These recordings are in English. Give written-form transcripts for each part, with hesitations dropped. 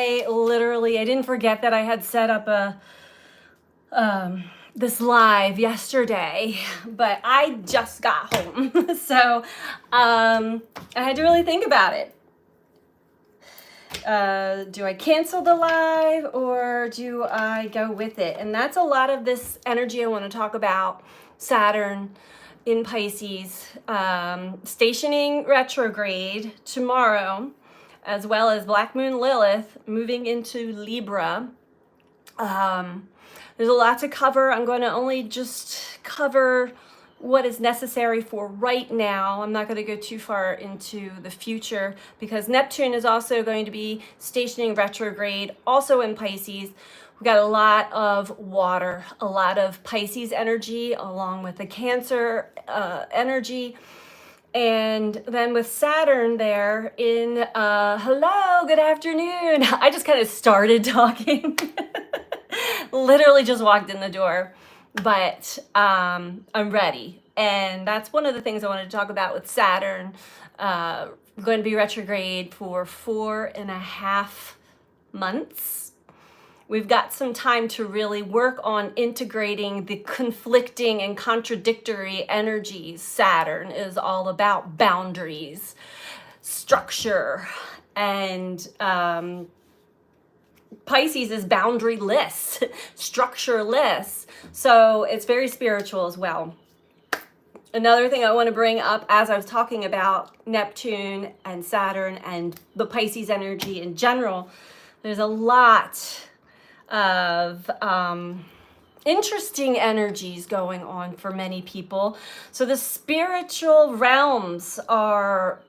I didn't forget that I had set up this live yesterday, but I just got home. So I had to really think about it. Do I cancel the live or do I go with it? And that's a lot of this energy I want to talk about. Saturn in Pisces, stationing retrograde tomorrow, as well as Black Moon Lilith moving into Libra. There's a lot to cover. I'm going to only just cover what is necessary for right now. I'm not going to go too far into the future because Neptune is also going to be stationing retrograde, also in Pisces. We've got a lot of water, a lot of Pisces energy, along with the Cancer energy. And then with Saturn there in, hello, good afternoon. I just kind of started talking. Literally just walked in the door, but I'm ready. And that's one of the things I wanted to talk about with Saturn going to be retrograde for 4.5 months. We've got some time to really work on integrating the conflicting and contradictory energies. Saturn is all about boundaries, structure, and Pisces is boundaryless, structureless. So it's very spiritual as well. Another thing I want to bring up as I was talking about Neptune and Saturn and the Pisces energy in general, there's a lot of interesting energies going on for many people. So the spiritual realms are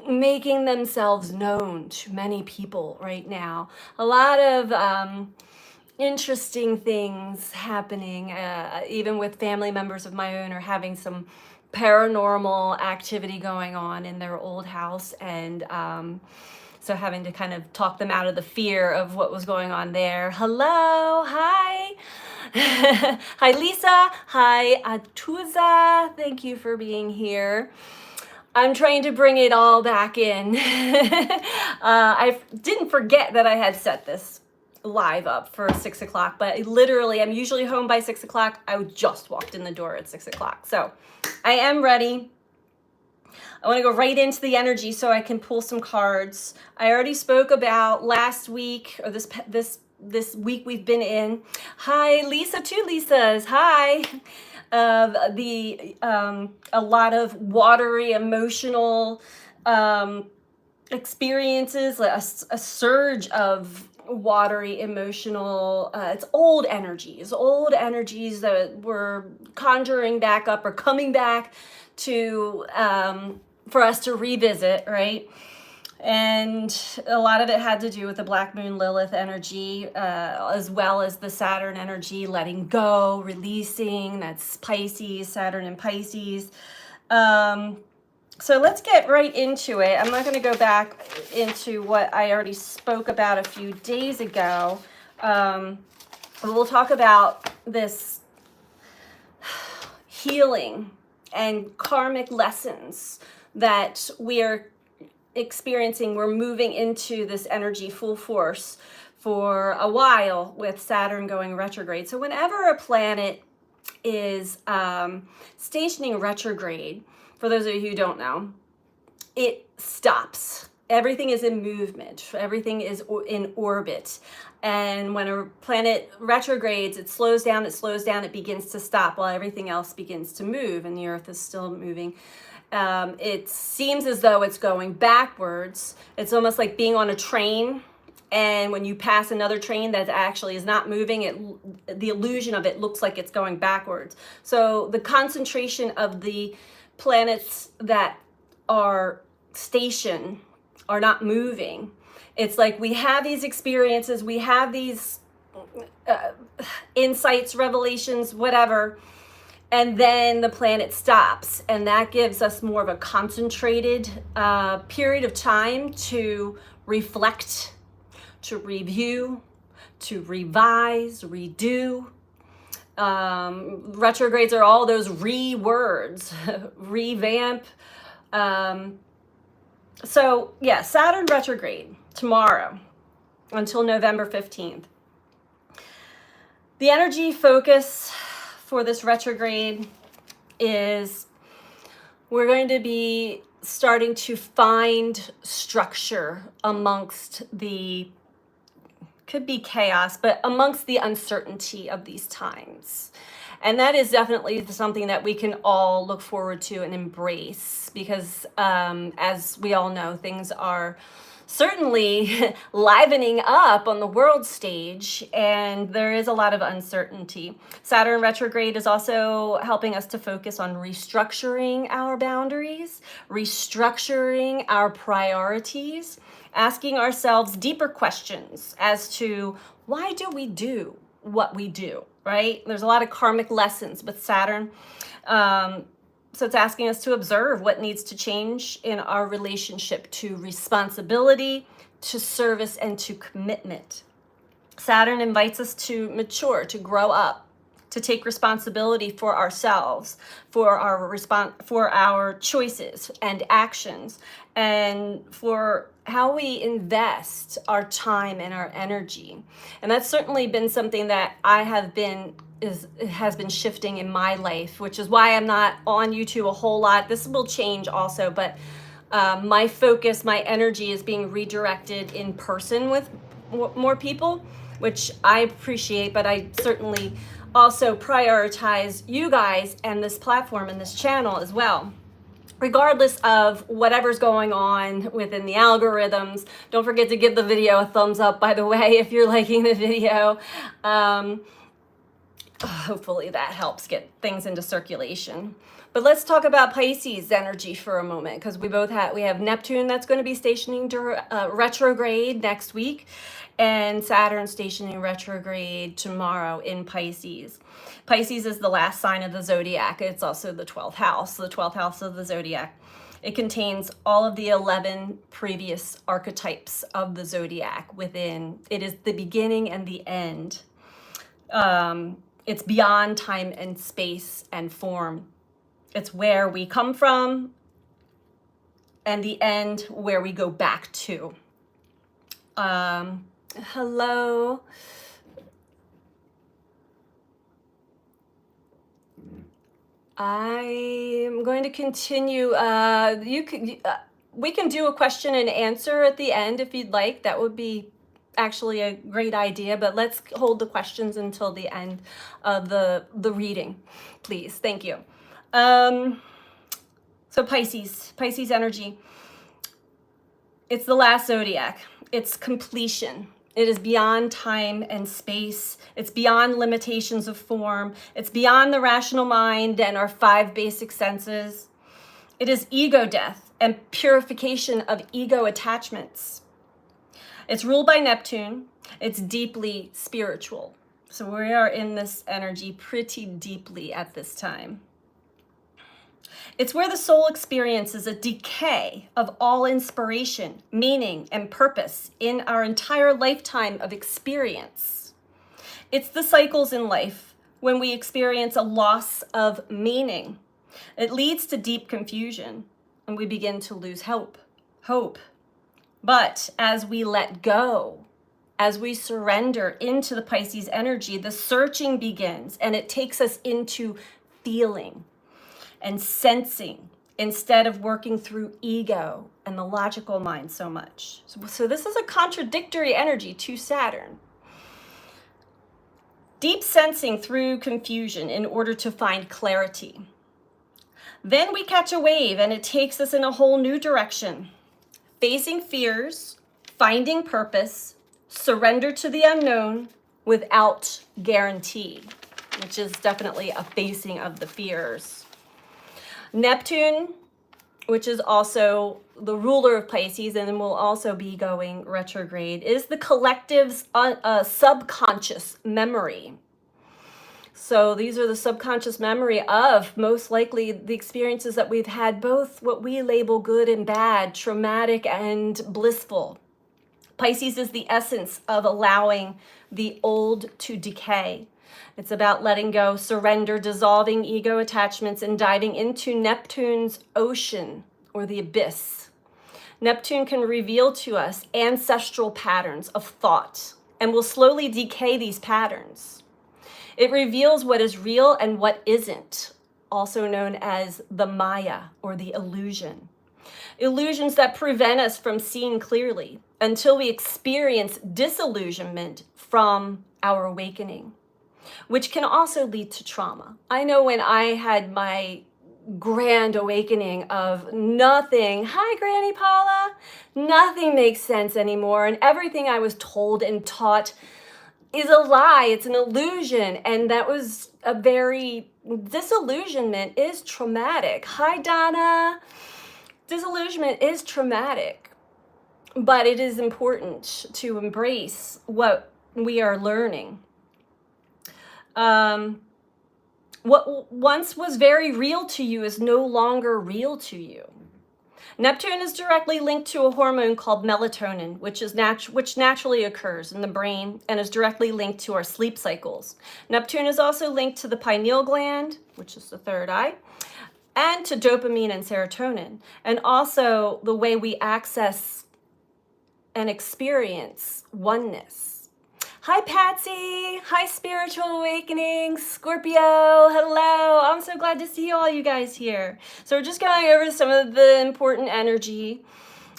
making themselves known to many people right now. A lot of interesting things happening, even with family members of my own are having some paranormal activity going on in their old house, and so having to kind of talk them out of the fear of what was going on there. Hello, hi. Hi, Lisa. Hi, Atuza. Thank you for being here. I'm trying to bring it all back in. I didn't forget that I had set this live up for 6 o'clock, but literally I'm usually home by 6 o'clock. I just walked in the door at 6 o'clock. So I am ready. I want to go right into the energy so I can pull some cards. I already spoke about last week, or this week we've been in. Hi, Lisa, two Lisas. Hi. A lot of watery, emotional experiences, a surge of watery, emotional, it's old energies that we're conjuring back up or coming back to, for us to revisit, right? And a lot of it had to do with the Black Moon Lilith energy, as well as the Saturn energy, letting go, releasing. That's Pisces, Saturn and Pisces. So let's get right into it. I'm not going to go back into what I already spoke about a few days ago. We'll talk about this healing and karmic lessons that we are experiencing. We're moving into this energy full force for a while with Saturn going retrograde. So whenever a planet is stationing retrograde, for those of you who don't know, it stops. Everything is in movement. Everything is in orbit. And when a planet retrogrades, it slows down, it begins to stop while everything else begins to move, and the Earth is still moving. It seems as though it's going backwards. It's almost like being on a train, and when you pass another train that actually is not moving, the illusion of it looks like it's going backwards. So the concentration of the planets that are stationed are not moving. It's like we have these experiences, we have these insights, revelations, whatever, and then the planet stops, and that gives us more of a concentrated period of time to reflect, to review, to revise, redo. Retrogrades are all those words, revamp. So yeah, Saturn retrograde tomorrow. until November 15th. The energy focus for this retrograde is we're going to be starting to find structure amongst the, could be chaos, but amongst the uncertainty of these times. And that is definitely something that we can all look forward to and embrace because as we all know, things are certainly livening up on the world stage, and there is a lot of uncertainty. Saturn retrograde is also helping us to focus on restructuring our boundaries, restructuring our priorities, asking ourselves deeper questions as to why do we do what we do, right? There's a lot of karmic lessons with Saturn. So it's asking us to observe what needs to change in our relationship to responsibility, to service, and to commitment. Saturn invites us to mature, to grow up, to take responsibility for ourselves, for our choices and actions, and for how we invest our time and our energy. And that's certainly been something that has been shifting in my life, which is why I'm not on YouTube a whole lot. This will change also, but my focus, my energy is being redirected in person with more people, which I appreciate, but I certainly also prioritize you guys and this platform and this channel as well. Regardless of whatever's going on within the algorithms, don't forget to give the video a thumbs up, by the way, if you're liking the video. Hopefully that helps get things into circulation. But let's talk about Pisces energy for a moment, because we have Neptune that's going to be stationing retrograde next week, and Saturn stationing retrograde tomorrow in Pisces. Pisces is the last sign of the zodiac. It's also the 12th house of the zodiac. It contains all of the 11 previous archetypes of the zodiac within. It is the beginning and the end. It's beyond time and space and form. It's where we come from and the end where we go back to. Hello. I'm going to continue. We can do a question and answer at the end if you'd like. That would be actually a great idea, but let's hold the questions until the end of the reading, please. Thank you. So Pisces energy. It's the last zodiac. It's completion. It is beyond time and space. It's beyond limitations of form. It's beyond the rational mind and our 5 basic senses. It is ego death and purification of ego attachments. It's ruled by Neptune. It's deeply spiritual. So we are in this energy pretty deeply at this time. It's where the soul experiences a decay of all inspiration, meaning, and purpose in our entire lifetime of experience. It's the cycles in life when we experience a loss of meaning. It leads to deep confusion and we begin to lose hope. But as we let go, as we surrender into the Pisces energy, the searching begins and it takes us into feeling and sensing instead of working through ego and the logical mind so much. So this is a contradictory energy to Saturn. Deep sensing through confusion in order to find clarity. Then we catch a wave and it takes us in a whole new direction. Facing fears, finding purpose, surrender to the unknown without guarantee, which is definitely a facing of the fears. Neptune, which is also the ruler of Pisces and will also be going retrograde, is the collective's subconscious memory. So these are the subconscious memory of most likely the experiences that we've had, both what we label good and bad, traumatic and blissful. Pisces is the essence of allowing the old to decay. It's about letting go, surrender, dissolving ego attachments, and diving into Neptune's ocean or the abyss. Neptune can reveal to us ancestral patterns of thought and will slowly decay these patterns. It reveals what is real and what isn't, also known as the Maya or the illusion. Illusions that prevent us from seeing clearly until we experience disillusionment from our awakening, which can also lead to trauma. I know when I had my grand awakening of nothing, hi Granny Paula, nothing makes sense anymore, and everything I was told and taught is a lie, it's an illusion, and that was a very, disillusionment is traumatic. Hi Donna. Disillusionment is traumatic, but it is important to embrace what we are learning. What once was very real to you is no longer real to you. Neptune is directly linked to a hormone called melatonin, which naturally occurs in the brain and is directly linked to our sleep cycles. Neptune is also linked to the pineal gland, which is the third eye, and to dopamine and serotonin, and also the way we access and experience oneness. Hi, Patsy. Hi, Spiritual Awakening. Scorpio, hello. I'm so glad to see all you guys here. So we're just going over some of the important energy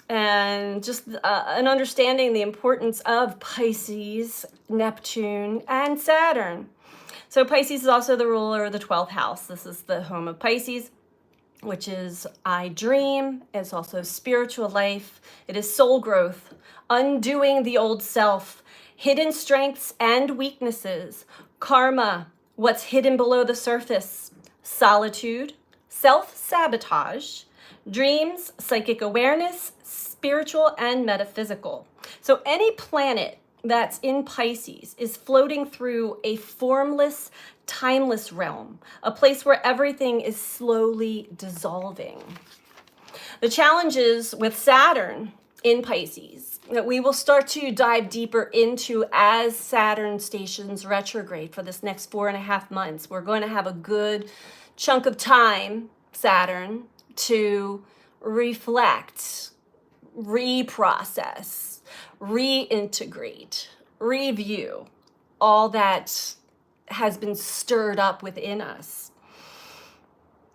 and just an understanding the importance of Pisces, Neptune, and Saturn. So Pisces is also the ruler of the 12th house. This is the home of Pisces, which is I dream. It's also spiritual life. It is soul growth, undoing the old self, hidden strengths and weaknesses, karma, what's hidden below the surface, solitude, self-sabotage, dreams, psychic awareness, spiritual and metaphysical. So any planet that's in Pisces is floating through a formless, timeless realm, a place where everything is slowly dissolving. The challenges with Saturn in Pisces that we will start to dive deeper into as Saturn stations retrograde for this next 4.5 months. We're going to have a good chunk of time, Saturn, to reflect, reprocess, reintegrate, review all that has been stirred up within us.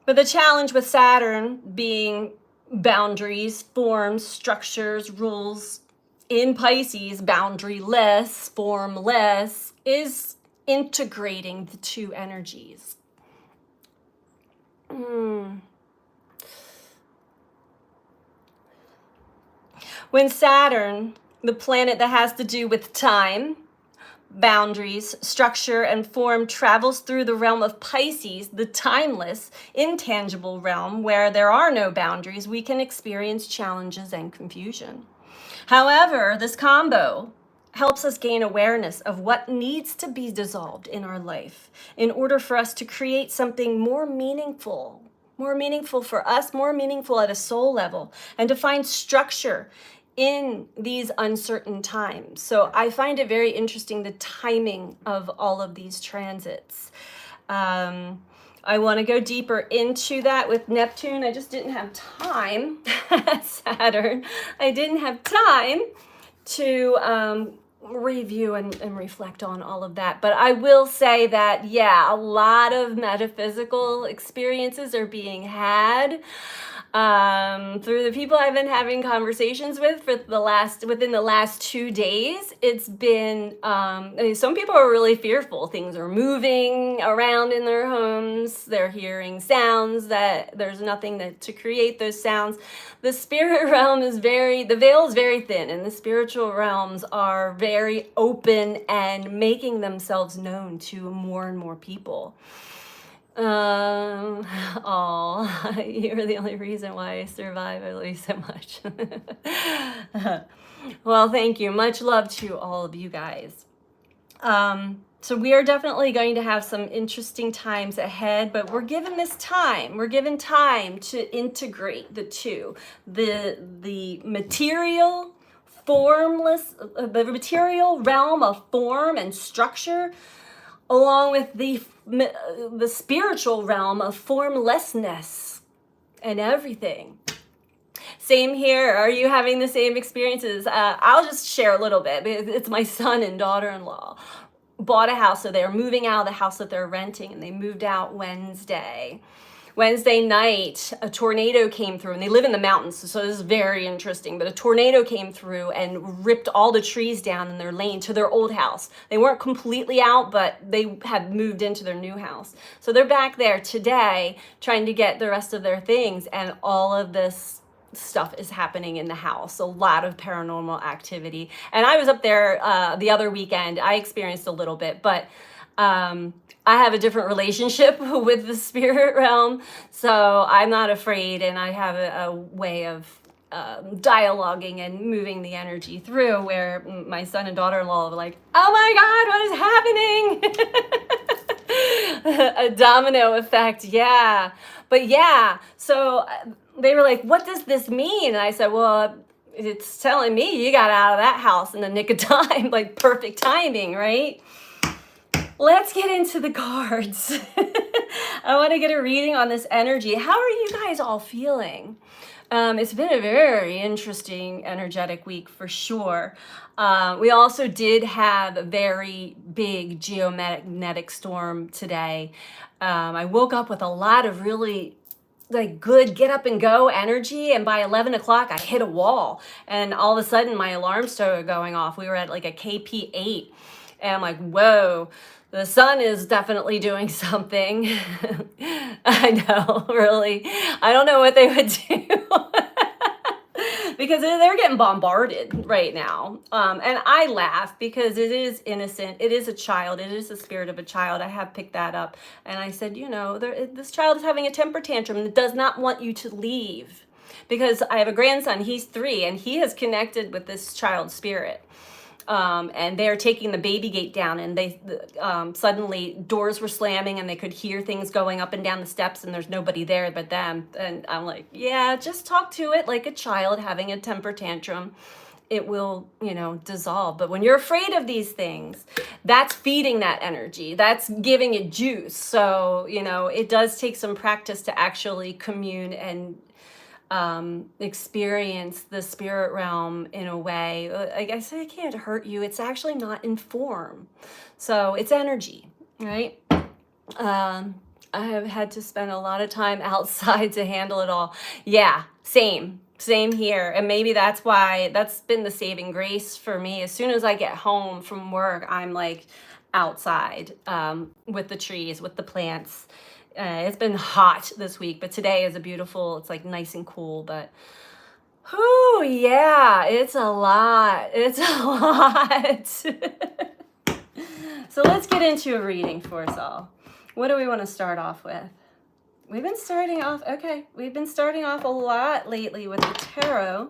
But the challenge with Saturn being boundaries, forms, structures, rules, in Pisces, boundaryless, formless, is integrating the two energies. When Saturn, the planet that has to do with time, boundaries, structure, and form, travels through the realm of Pisces, the timeless, intangible realm where there are no boundaries, we can experience challenges and confusion. However, this combo helps us gain awareness of what needs to be dissolved in our life in order for us to create something more meaningful for us, more meaningful at a soul level, and to find structure in these uncertain times. So I find it very interesting, the timing of all of these transits. I want to go deeper into that with Neptune. I just didn't have time. Saturn, I didn't have time to review and reflect on all of that. But I will say that, yeah, a lot of metaphysical experiences are being had through the people I've been having conversations with within the last 2 days. It's been, some people are really fearful. Things are moving around in their homes. They're hearing sounds that there's nothing to create those sounds. The spirit realm is the veil is very thin, and the spiritual realms are very open and making themselves known to more and more people. You're the only reason why I survive. I love you so much. Well, thank you. Much love to all of you guys. So we are definitely going to have some interesting times ahead, but we're given time to integrate the two, the material, formless, the material realm of form and structure, along with the spiritual realm of formlessness and everything. Same here. Are you having the same experiences? I'll just share a little bit. It's my son and daughter-in-law bought a house, so they're moving out of the house that they're renting, and they moved out Wednesday. Wednesday night, a tornado came through, and they live in the mountains, so this is very interesting. But a tornado came through and ripped all the trees down in their lane to their old house. They weren't completely out, but they had moved into their new house. So they're back there today trying to get the rest of their things, and all of this stuff is happening in the house. A lot of paranormal activity. And I was up there the other weekend. I experienced a little bit, but I have a different relationship with the spirit realm, so I'm not afraid, and I have a way of dialoguing and moving the energy through, where my son and daughter-in-law are like, oh my God, what is happening? A domino effect, yeah. But yeah, so they were like, what does this mean? And I said, well, it's telling me you got out of that house in the nick of time, like perfect timing, right? Let's get into the cards. I want to get a reading on this energy. How are you guys all feeling? It's been a very interesting, energetic week for sure. We also did have a very big geomagnetic storm today. I woke up with a lot of really like good get up and go energy, and by 11 o'clock I hit a wall, and all of a sudden my alarm started going off. We were at like a KP8, and I'm like, whoa, the sun is definitely doing something. I know, really. I don't know what they would do. Because they're getting bombarded right now. And I laugh because it is innocent. It is a child. It is the spirit of a child. I have picked that up. And I said, you know, this child is having a temper tantrum and does not want you to leave. Because I have a grandson, he's 3, and he has connected with this child spirit. And they're taking the baby gate down, and they suddenly doors were slamming, and they could hear things going up and down the steps, and there's nobody there but them. And I'm like, yeah, just talk to it like a child having a temper tantrum. It will, you know, dissolve. But when you're afraid of these things, that's feeding that energy. That's giving it juice. So, you know, it does take some practice to actually commune and experience the spirit realm in a way. I guess it can't hurt you. It's actually not in form. So it's energy, right? I have had to spend a lot of time outside to handle it all. Yeah, same here. And maybe that's why that's been the saving grace for me. As soon as I get home from work, I'm like outside with the trees, with the plants. It's been hot this week, but today is it's like nice and cool, but oh yeah, it's a lot. It's a lot. So let's get into a reading for us all. What do we want to start off with? We've been starting off a lot lately with the tarot.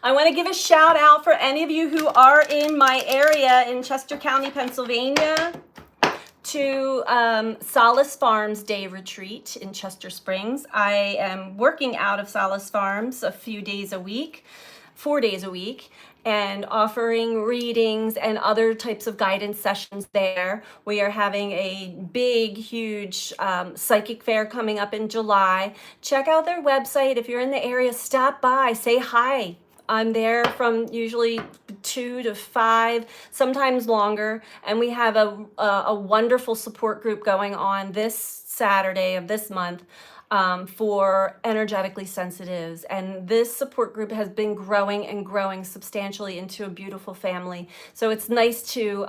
I want to give a shout out for any of you who are in my area in Chester County, Pennsylvania, to Solace Farms Day Retreat in Chester Springs. I am working out of Solace Farms 4 days a week, and offering readings and other types of guidance sessions there. We are having a big, huge psychic fair coming up in July. Check out their website. If you're in the area, stop by, say hi. I'm there from usually 2 to 5, sometimes longer. And we have a wonderful support group going on this Saturday of this month for energetically sensitives. And this support group has been growing and growing substantially into a beautiful family. So it's nice to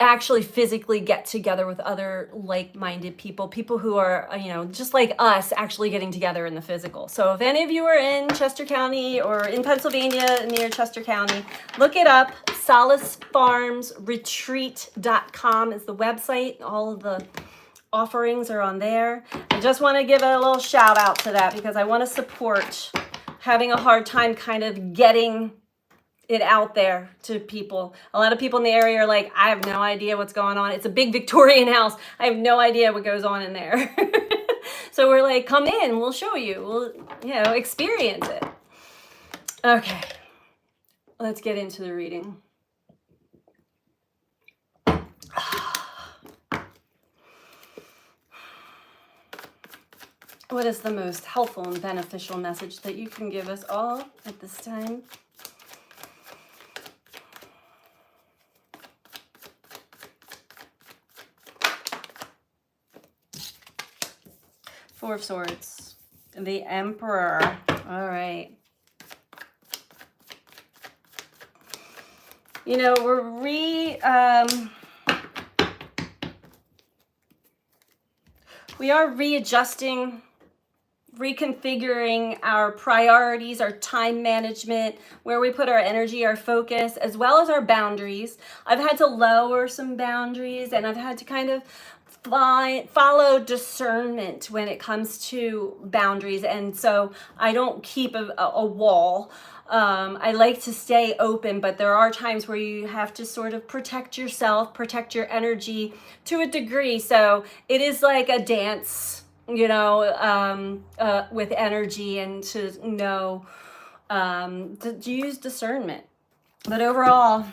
actually physically get together with other like-minded people who are, you know, just like us, actually getting together in the physical. So if any of you are in Chester County or in Pennsylvania near Chester County, look it up. SolaceFarmsRetreat.com is the website. All of the offerings are on there. I just want to give a little shout out to that because I want to support having a hard time kind of getting it out there to people. A lot of people in the area are like, I have no idea what's going on. It's a big Victorian house. I have no idea what goes on in there. So we're like, come in, we'll show you. We'll, you know, experience it. Okay, let's get into the reading. What is the most helpful and beneficial message that you can give us all at this time? Four of Swords. The Emperor. All right. You know, we are readjusting, reconfiguring our priorities, our time management, where we put our energy, our focus, as well as our boundaries. I've had to lower some boundaries, and I've had to kind of follow discernment when it comes to boundaries. And so I don't keep a wall. I like to stay open, but there are times where you have to sort of protect yourself, protect your energy to a degree. So it is like a dance, you know, with energy, and to know, to use discernment. But overall,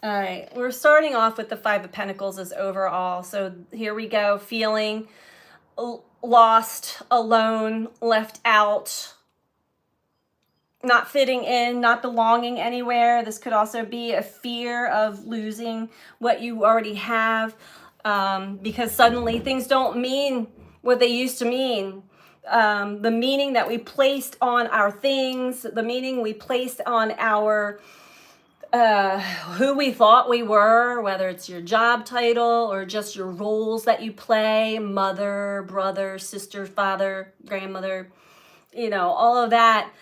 all right, we're starting off with the Five of Pentacles as overall. So here we go, feeling lost, alone, left out, not fitting in, not belonging anywhere. This could also be a fear of losing what you already have, because suddenly things don't mean what they used to mean. The meaning that we placed on our things, the meaning we placed on our who we thought we were, whether it's your job title or just your roles that you play, mother, brother, sister, father, grandmother, you know, all of that.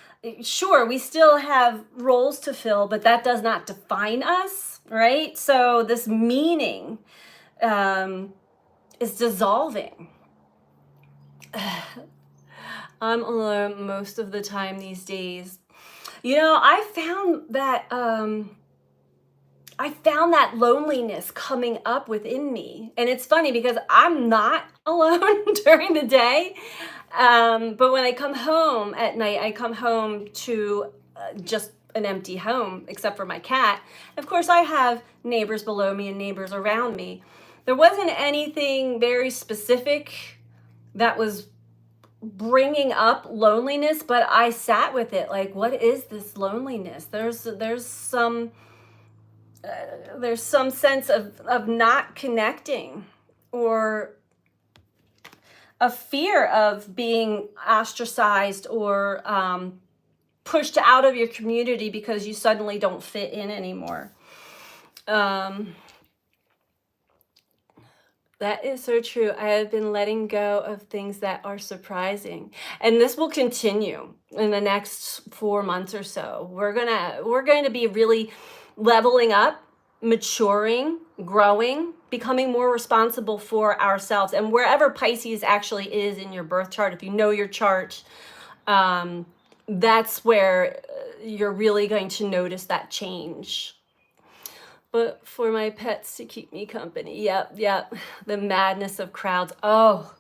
Sure, we still have roles to fill, but that does not define us, right? So this meaning is dissolving. I'm alone most of the time these days. You know, I found that loneliness coming up within me. And it's funny because I'm not alone during the day. But when I come home at night, I come home to just an empty home, except for my cat. Of course, I have neighbors below me and neighbors around me. There wasn't anything very specific that was bringing up loneliness, but I sat with it. Like, what is this loneliness? There's some sense of not connecting, or a fear of being ostracized, or pushed out of your community because you suddenly don't fit in anymore. That is so true. I have been letting go of things that are surprising. And this will continue in the next 4 months or so. We're going to be really leveling up, maturing, growing, becoming more responsible for ourselves. And wherever Pisces actually is in your birth chart, if you know your chart, that's where you're really going to notice that change. But for my pets to keep me company. Yep. The madness of crowds. Oh,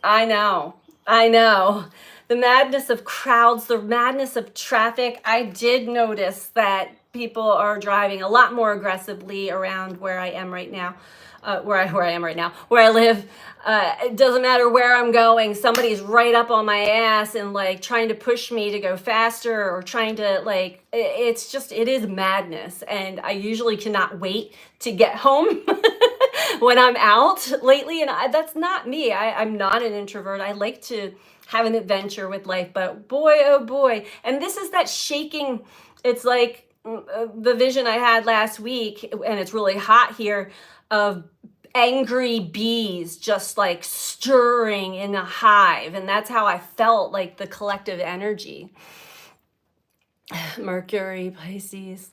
I know. The madness of crowds, the madness of traffic. I did notice that people are driving a lot more aggressively around where I am right now. Where I live. It doesn't matter where I'm going, somebody's right up on my ass and like trying to push me to go faster, or trying to like, it is madness. And I usually cannot wait to get home when I'm out lately. And that's not me. I'm not an introvert. I like to have an adventure with life, but boy, oh boy. And this is that shaking. It's like the vision I had last week, and it's really hot here, of angry bees just like stirring in a hive. And that's how I felt, like the collective energy. Mercury, Pisces.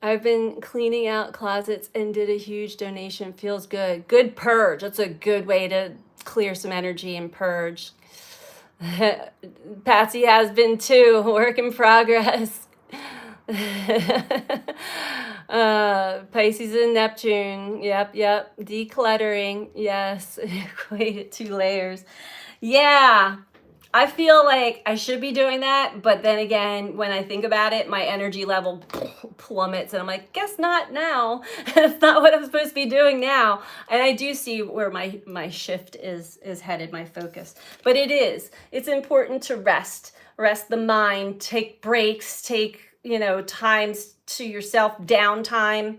I've been cleaning out closets and did a huge donation. Feels good. Good purge. That's a good way to clear some energy and purge. Patsy has been too. Work in progress. Pisces and Neptune. Yep. Decluttering. Yes. Equated 2 layers. Yeah. I feel like I should be doing that, but then again, when I think about it, my energy level plummets, and I'm like, guess not now. That's not what I'm supposed to be doing now. And I do see where my shift is headed, my focus. But it is. It's important to rest the mind, take breaks, take times to yourself, downtime.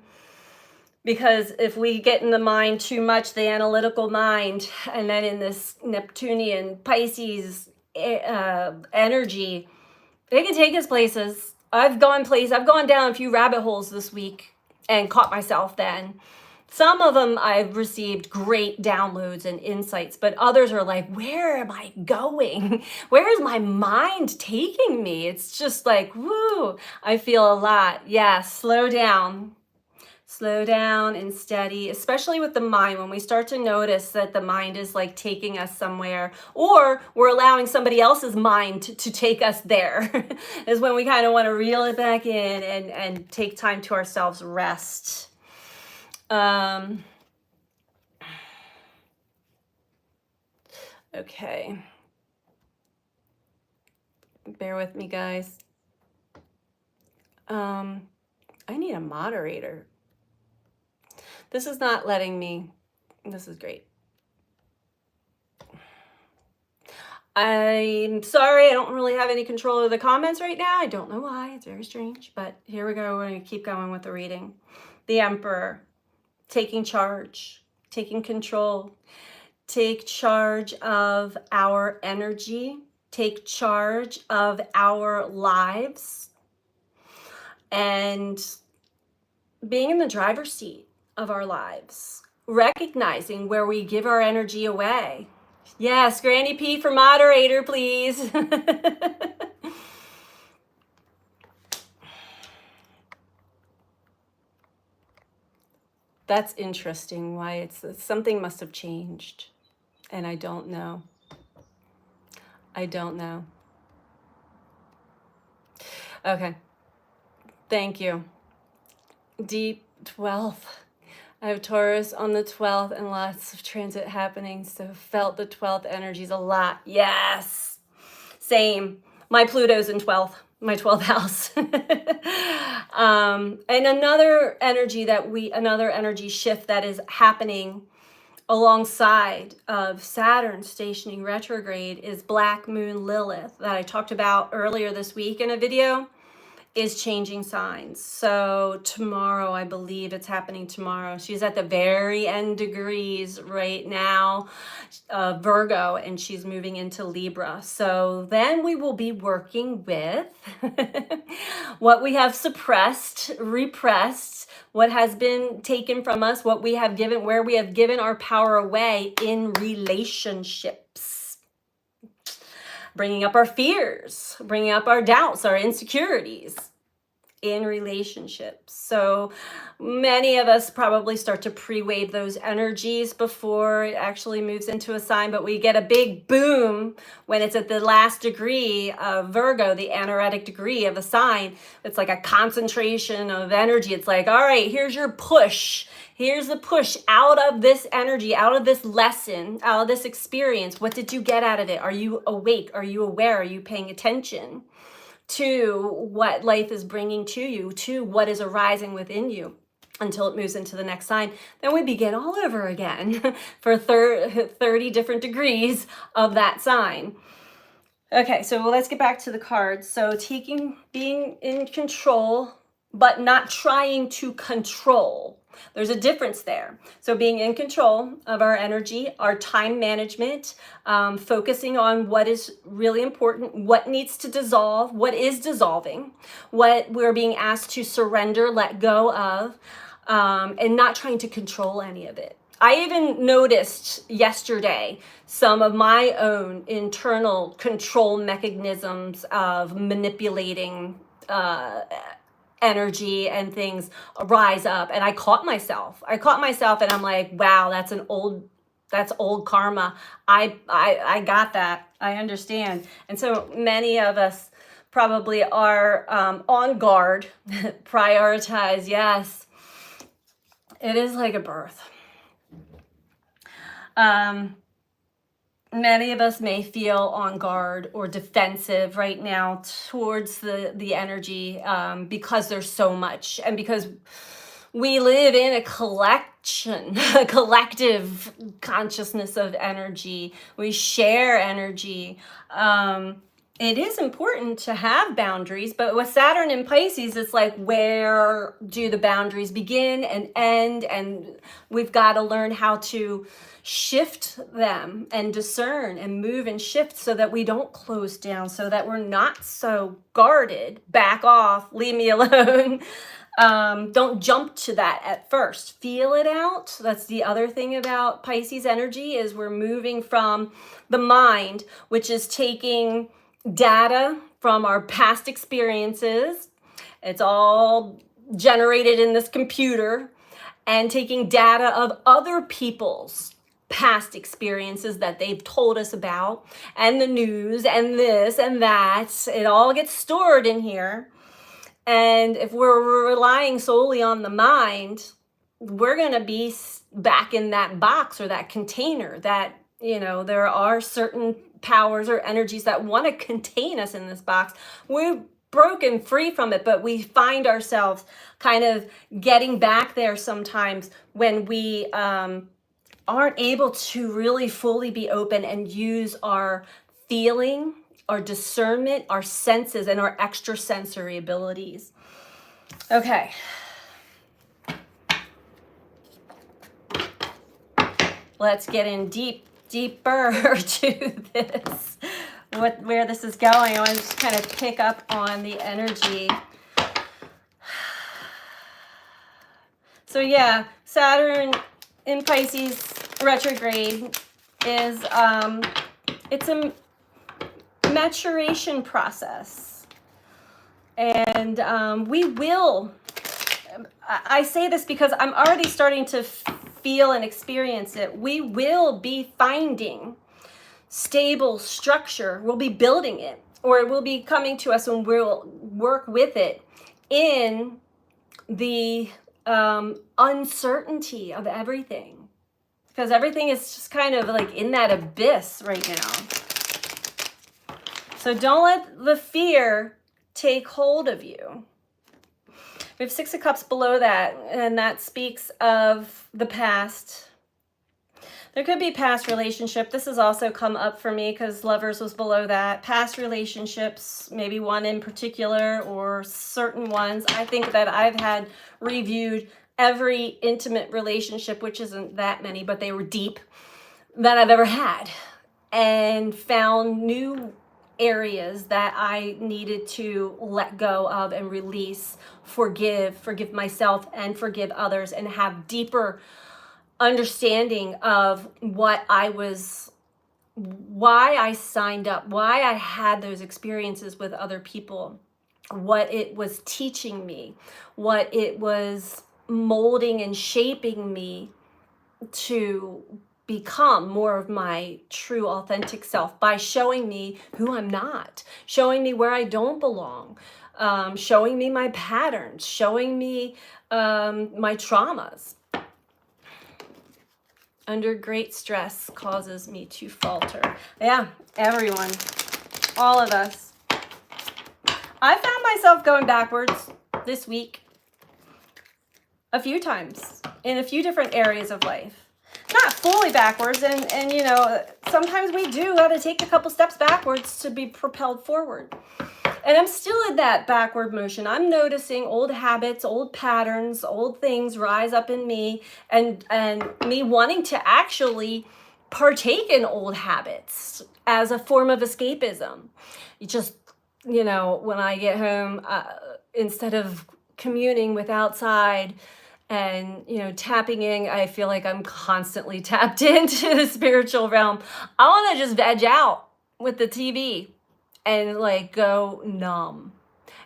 Because if we get in the mind too much, the analytical mind, and then in this Neptunian Pisces energy, it can take us places. I've gone down a few rabbit holes this week and caught myself then. Some of them I've received great downloads and insights, but others are like, where am I going? Where is my mind taking me? It's just like, woo, I feel a lot. Yeah, slow down. Slow down and steady, especially with the mind. When we start to notice that the mind is like taking us somewhere, or we're allowing somebody else's mind to take us there, is when we kind of want to reel it back in and take time to ourselves, rest. Okay. Bear with me, guys. I need a moderator. This is not letting me. This is great. I'm sorry, I don't really have any control of the comments right now. I don't know why. It's very strange. But here we go. We're going to keep going with the reading. The Emperor, taking charge, taking control. Take charge of our energy. Take charge of our lives. And being in the driver's seat of our lives, recognizing where we give our energy away. Yes, Granny P for moderator, please. That's interesting. Why it's something must have changed, and I don't know. I don't know. Okay. Thank you. Deep 12th. I have Taurus on the 12th and lots of transit happening, so felt the 12th energies a lot. Yes. Same. My Pluto's in 12th, my 12th house. And another energy shift that is happening alongside of Saturn stationing retrograde is Black Moon Lilith that I talked about earlier this week in a video, is changing signs. So tomorrow, I believe it's happening tomorrow. She's at the very end degrees right now, Virgo, and she's moving into Libra. So then we will be working with what we have suppressed, repressed, what has been taken from us, what we have given, where we have given our power away in relationships. Bringing up our fears, bringing up our doubts, our insecurities in relationships. So many of us probably start to pre-wave those energies before it actually moves into a sign, but we get a big boom when it's at the last degree of Virgo, the anaretic degree of a sign. It's like a concentration of energy. It's like, all right, here's your push. Here's the push out of this energy, out of this lesson, out of this experience. What did you get out of it? Are you awake? Are you aware? Are you paying attention to what life is bringing to you, to what is arising within you, until it moves into the next sign? Then we begin all over again for 30 different degrees of that sign. Okay, so let's get back to the cards. So being in control, but not trying to control. There's a difference there. So being in control of our energy, our time management, focusing on what is really important, what needs to dissolve, what is dissolving, what we're being asked to surrender, let go of, and not trying to control any of it. I even noticed yesterday some of my own internal control mechanisms of manipulating energy and things rise up, and I caught myself and I'm like, wow, that's old karma. I got that. I understand. And so many of us probably are on guard. Prioritize. Yes, it is like a birth. many of us may feel on guard or defensive right now towards the energy, because there's so much, and because we live in a collection, a collective consciousness of energy. We share energy. It is important to have boundaries, but with Saturn in Pisces, it's like, where do the boundaries begin and end? And we've got to learn how to shift them and discern and move and shift so that we don't close down, so that we're not so guarded. Back off, leave me alone. Don't jump to that at first. Feel it out. That's the other thing about Pisces energy, is we're moving from the mind, which is taking data from our past experiences. It's all generated in this computer, and taking data of other people's past experiences that they've told us about, and the news and this and that. It all gets stored in here. And if we're relying solely on the mind, we're going to be back in that box or that container that, there are certain powers or energies that want to contain us in this box. We're broken free from it, but we find ourselves kind of getting back there sometimes when we aren't able to really fully be open and use our feeling, our discernment, our senses, and our extrasensory abilities. Okay. Let's get in deeper to this, where this is going. I want to just kind of pick up on the energy. So yeah, Saturn in Pisces retrograde is it's a maturation process, and we will. I say this because I'm already starting to feel and experience it. We will be finding stable structure. We'll be building it, or it will be coming to us, and we'll work with it in the uncertainty of everything, because everything is just kind of like in that abyss right now. So don't let the fear take hold of you. We have Six of Cups below that, and that speaks of the past. There could be past relationship. This has also come up for me because Lovers was below that. Past relationships, maybe one in particular or certain ones. I think that I've had reviewed every intimate relationship, which isn't that many, but they were deep, that I've ever had, and found new areas that I needed to let go of and release, forgive myself and forgive others, and have deeper understanding of why I signed up, why I had those experiences with other people, what it was teaching me, what it was molding and shaping me to become more of my true authentic self, by showing me who I'm not, showing me where I don't belong, showing me my patterns, showing me my traumas. Under great stress causes me to falter. Yeah, everyone, all of us. I found myself going backwards this week a few times in a few different areas of life. Not fully backwards, and sometimes we do got to take a couple steps backwards to be propelled forward. And I'm still in that backward motion. I'm noticing old habits, old patterns, old things rise up in me, and me wanting to actually partake in old habits as a form of escapism. You just, when I get home, instead of communing with outside and, tapping in, I feel like I'm constantly tapped into the spiritual realm. I want to just veg out with the TV and go numb.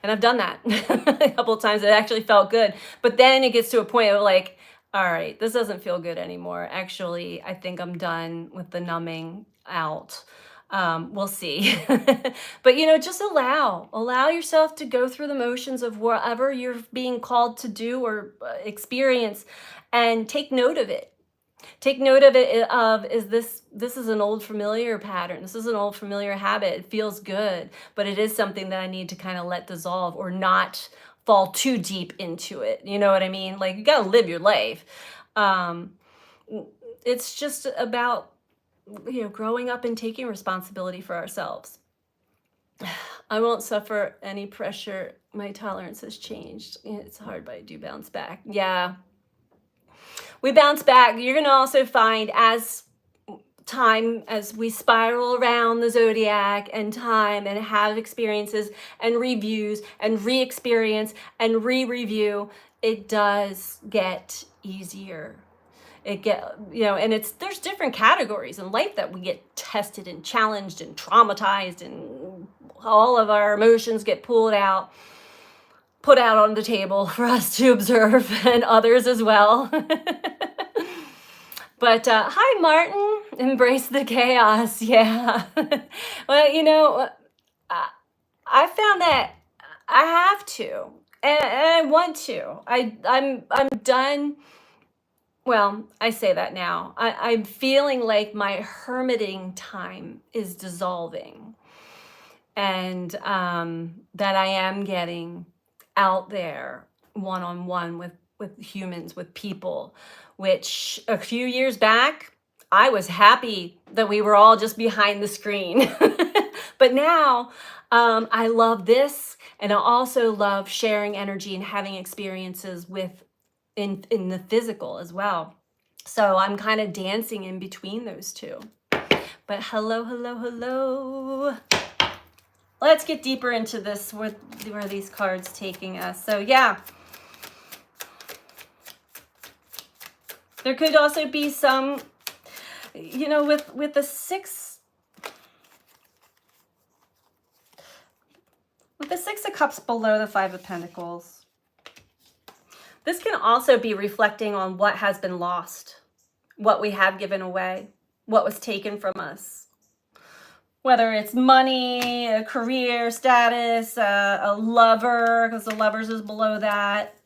And I've done that a couple of times. It actually felt good. But then it gets to a point of all right, this doesn't feel good anymore. Actually, I think I'm done with the numbing out. We'll see. But, just allow yourself to go through the motions of whatever you're being called to do or experience, and take note of it. Take note of it is this is an old familiar pattern. This is an old familiar habit. It feels good, but it is something that I need to kind of let dissolve or not fall too deep into it. You know what I mean? Like you got to live your life. Um it's just about growing up and taking responsibility for ourselves. I won't suffer any pressure. My tolerance has changed. It's hard, but I do bounce back. Yeah, we bounce back. You're going to also find as we spiral around the zodiac and time and have experiences and reviews and re-experience and re-review, it does get easier. And there's different categories in life that we get tested and challenged and traumatized, and all of our emotions get put out on the table for us to observe, and others as well. But hi, Martin. Embrace the chaos. Yeah. Well, I found that I have to, and I want to. I'm done. Well, I say that now. I'm feeling like my hermiting time is dissolving, and that I am getting out there one on one with humans, with people, which a few years back, I was happy that we were all just behind the screen. But now I love this, and I also love sharing energy and having experiences in the physical as well. So I'm kind of dancing in between those two. But hello, hello, hello. Let's get deeper into this, where these cards taking us. So yeah, there could also be some, with the Six of Cups below the Five of Pentacles. This can also be reflecting on what has been lost, what we have given away, what was taken from us. Whether it's money, a career, status, a lover, because the Lovers is below that,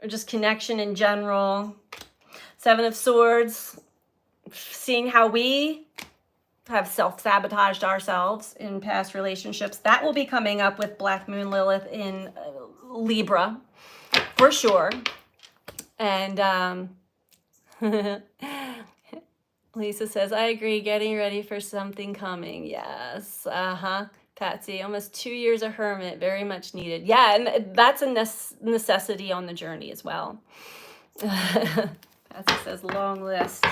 or just connection in general. Seven of Swords, seeing how we have self-sabotaged ourselves in past relationships. That will be coming up with Black Moon Lilith in Libra, for sure. And Lisa says, I agree, getting ready for something coming. Yes. Patsy, almost 2 years a hermit, very much needed. Yeah, and that's a necessity on the journey as well. Patsy says, long list.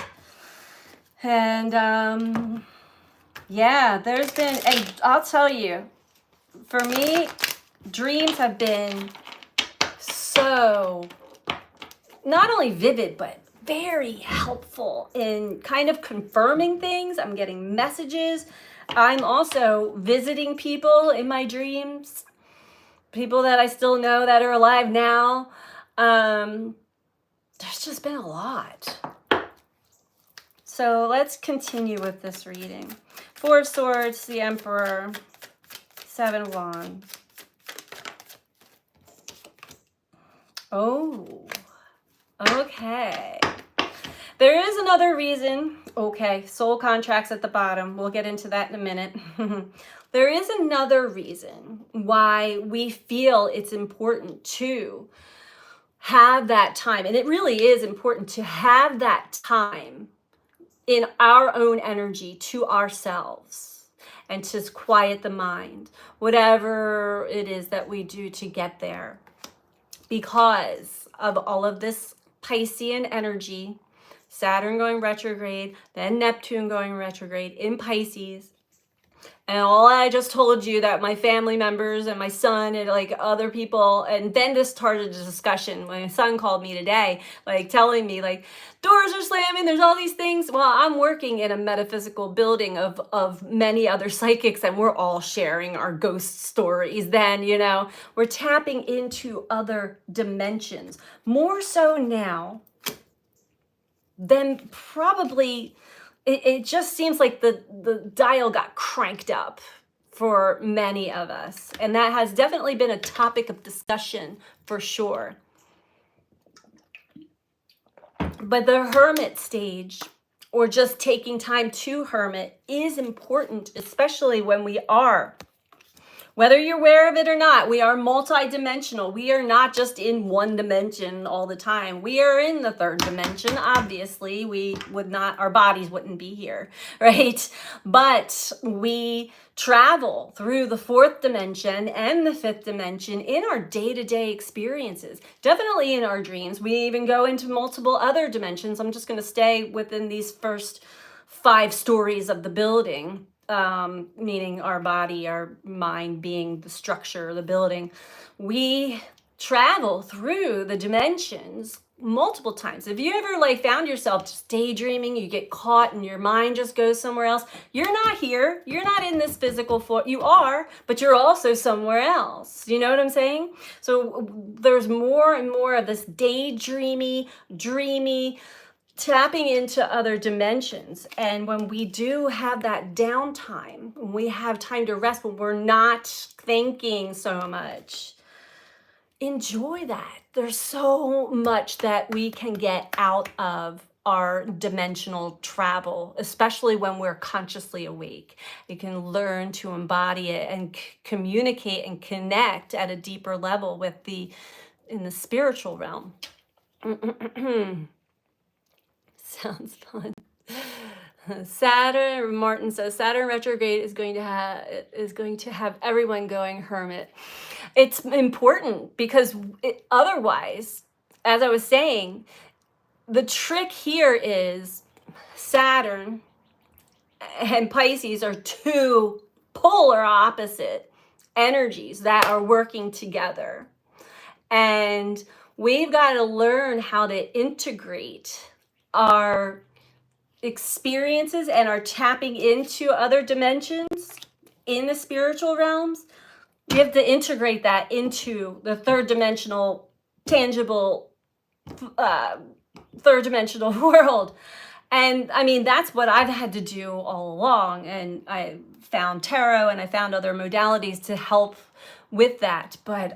And yeah, there's been, and I'll tell you, for me, dreams have been so not only vivid, but very helpful in kind of confirming things. I'm getting messages. I'm also visiting people in my dreams, people that I still know that are alive now. There's just been a lot. So let's continue with this reading. Four of Swords, the Emperor, Seven of Wands. Oh, okay. There is another reason. Okay, soul contracts at the bottom. We'll get into that in a minute. There is another reason why we feel it's important to have that time. And it really is important to have that time in our own energy to ourselves and to quiet the mind, whatever it is that we do to get there. Because of all of this Piscean energy, Saturn going retrograde, then Neptune going retrograde in Pisces. And all I just told you that my family members and my son and like other people, and then this started a discussion. My son called me today, like telling me like doors are slamming, there's all these things. Well, I'm working in a metaphysical building of many other psychics, and we're all sharing our ghost stories. Then, we're tapping into other dimensions, more so now than probably. It just seems like the dial got cranked up for many of us. And that has definitely been a topic of discussion for sure. But the hermit stage, or just taking time to hermit, is important, especially when we are, whether you're aware of it or not, we are multidimensional. We are not just in one dimension all the time. We are in the third dimension. Obviously, we would not, our bodies wouldn't be here, right? But we travel through the fourth dimension and the fifth dimension in our day-to-day experiences, definitely in our dreams. We even go into multiple other dimensions. I'm just going to stay within these first 5 stories of the building, meaning our body, our mind being the structure, the building. We travel through the dimensions multiple times. If you ever like found yourself just daydreaming, you get caught and your mind just goes somewhere else, you're not here. You're not in this physical form. You are, but you're also somewhere else. You know what I'm saying? So there's more and more of this daydreamy, dreamy, tapping into other dimensions. And when we do have that downtime, when we have time to rest, when we're not thinking so much, enjoy that. There's so much that we can get out of our dimensional travel, especially when we're consciously awake. You can learn to embody it and communicate and connect at a deeper level with in the spiritual realm. Sounds fun. Saturn, Martin says, Saturn retrograde is going to have everyone going hermit. It's important because otherwise, as I was saying, the trick here is Saturn and Pisces are 2 polar opposite energies that are working together. And we've got to learn how to integrate our experiences and our tapping into other dimensions in the spiritual realms. We have to integrate that into the third dimensional, tangible, third dimensional world. And I mean, that's what I've had to do all along. And I found tarot and I found other modalities to help with that. But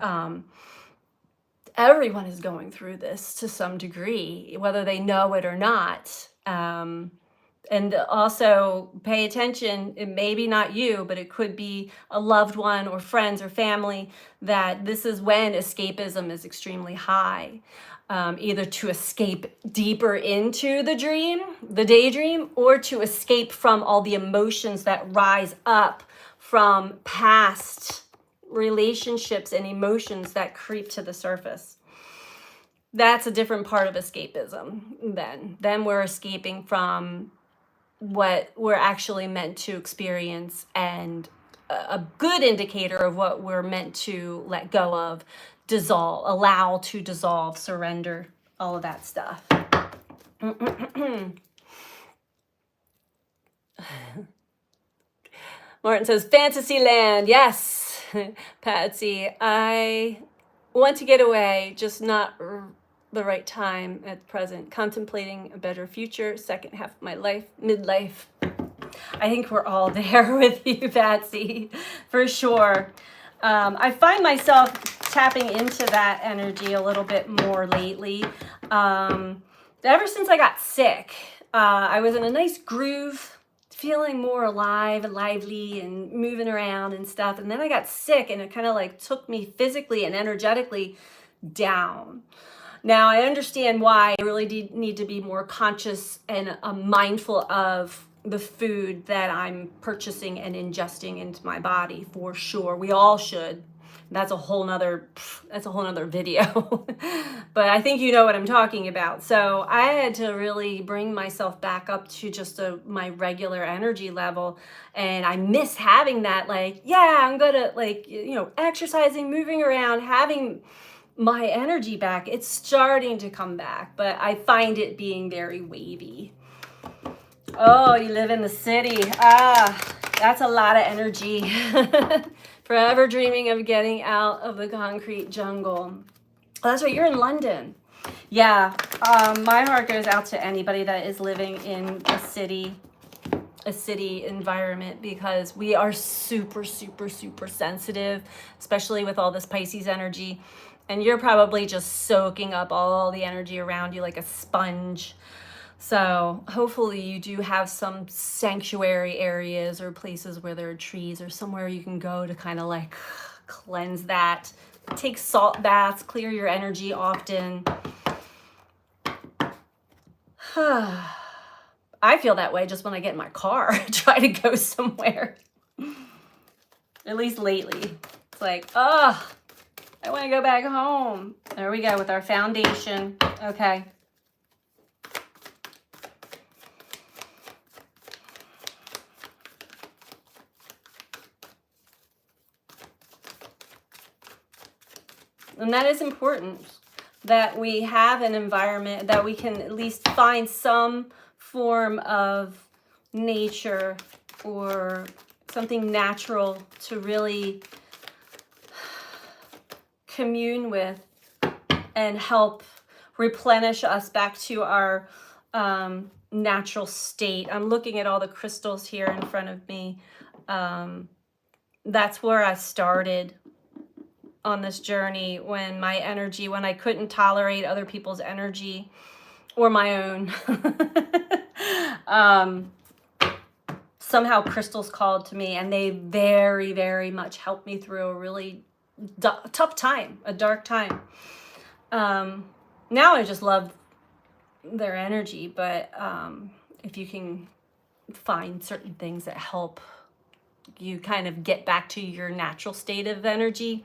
everyone is going through this to some degree, whether they know it or not. And also pay attention, it may be not you, but it could be a loved one or friends or family, that this is when escapism is extremely high. Either to escape deeper into the dream, the daydream, or to escape from all the emotions that rise up from past relationships and emotions that creep to the surface. That's a different part of escapism then we're escaping from what we're actually meant to experience, and a good indicator of what we're meant to let go of, dissolve, allow to dissolve, surrender, all of that stuff. Martin says, Fantasyland. Yes, Patsy. I want to get away, just not the right time at present. Contemplating a better future, second half of my life, midlife. I think we're all there with you, Patsy, for sure. I find myself tapping into that energy a little bit more lately. Ever since I got sick, I was in a nice groove, feeling more alive and lively and moving around and stuff. And then I got sick and it kind of like took me physically and energetically down. Now I understand why I really need to be more conscious and mindful of the food that I'm purchasing and ingesting into my body, for sure. We all should. That's a whole nother video. But I think you know what I'm talking about. So I had to really bring myself back up to just my regular energy level. And I miss having that, like, yeah, I'm good at, like, exercising, moving around, having my energy back. It's starting to come back, but I find it being very wavy. Oh, you live in the city. That's a lot of energy. Forever dreaming of getting out of the concrete jungle. Oh, that's right, you're in London. Yeah, my heart goes out to anybody that is living in a city environment, because we are super, super, super sensitive, especially with all this Pisces energy. And you're probably just soaking up all the energy around you like a sponge. So hopefully you do have some sanctuary areas or places where there are trees or somewhere you can go to kind of like cleanse that. Take salt baths, clear your energy often. I feel that way just when I get in my car, try to go somewhere. At least lately. It's like, oh, I want to go back home. There we go with our foundation. Okay. And that is important, that we have an environment that we can at least find some form of nature or something natural to really commune with and help replenish us back to our natural state. I'm looking at all the crystals here in front of me. That's where I started on this journey, when I couldn't tolerate other people's energy or my own. Somehow crystals called to me, and they very, very much helped me through a really tough time, a dark time. Now I just love their energy, but if you can find certain things that help you kind of get back to your natural state of energy.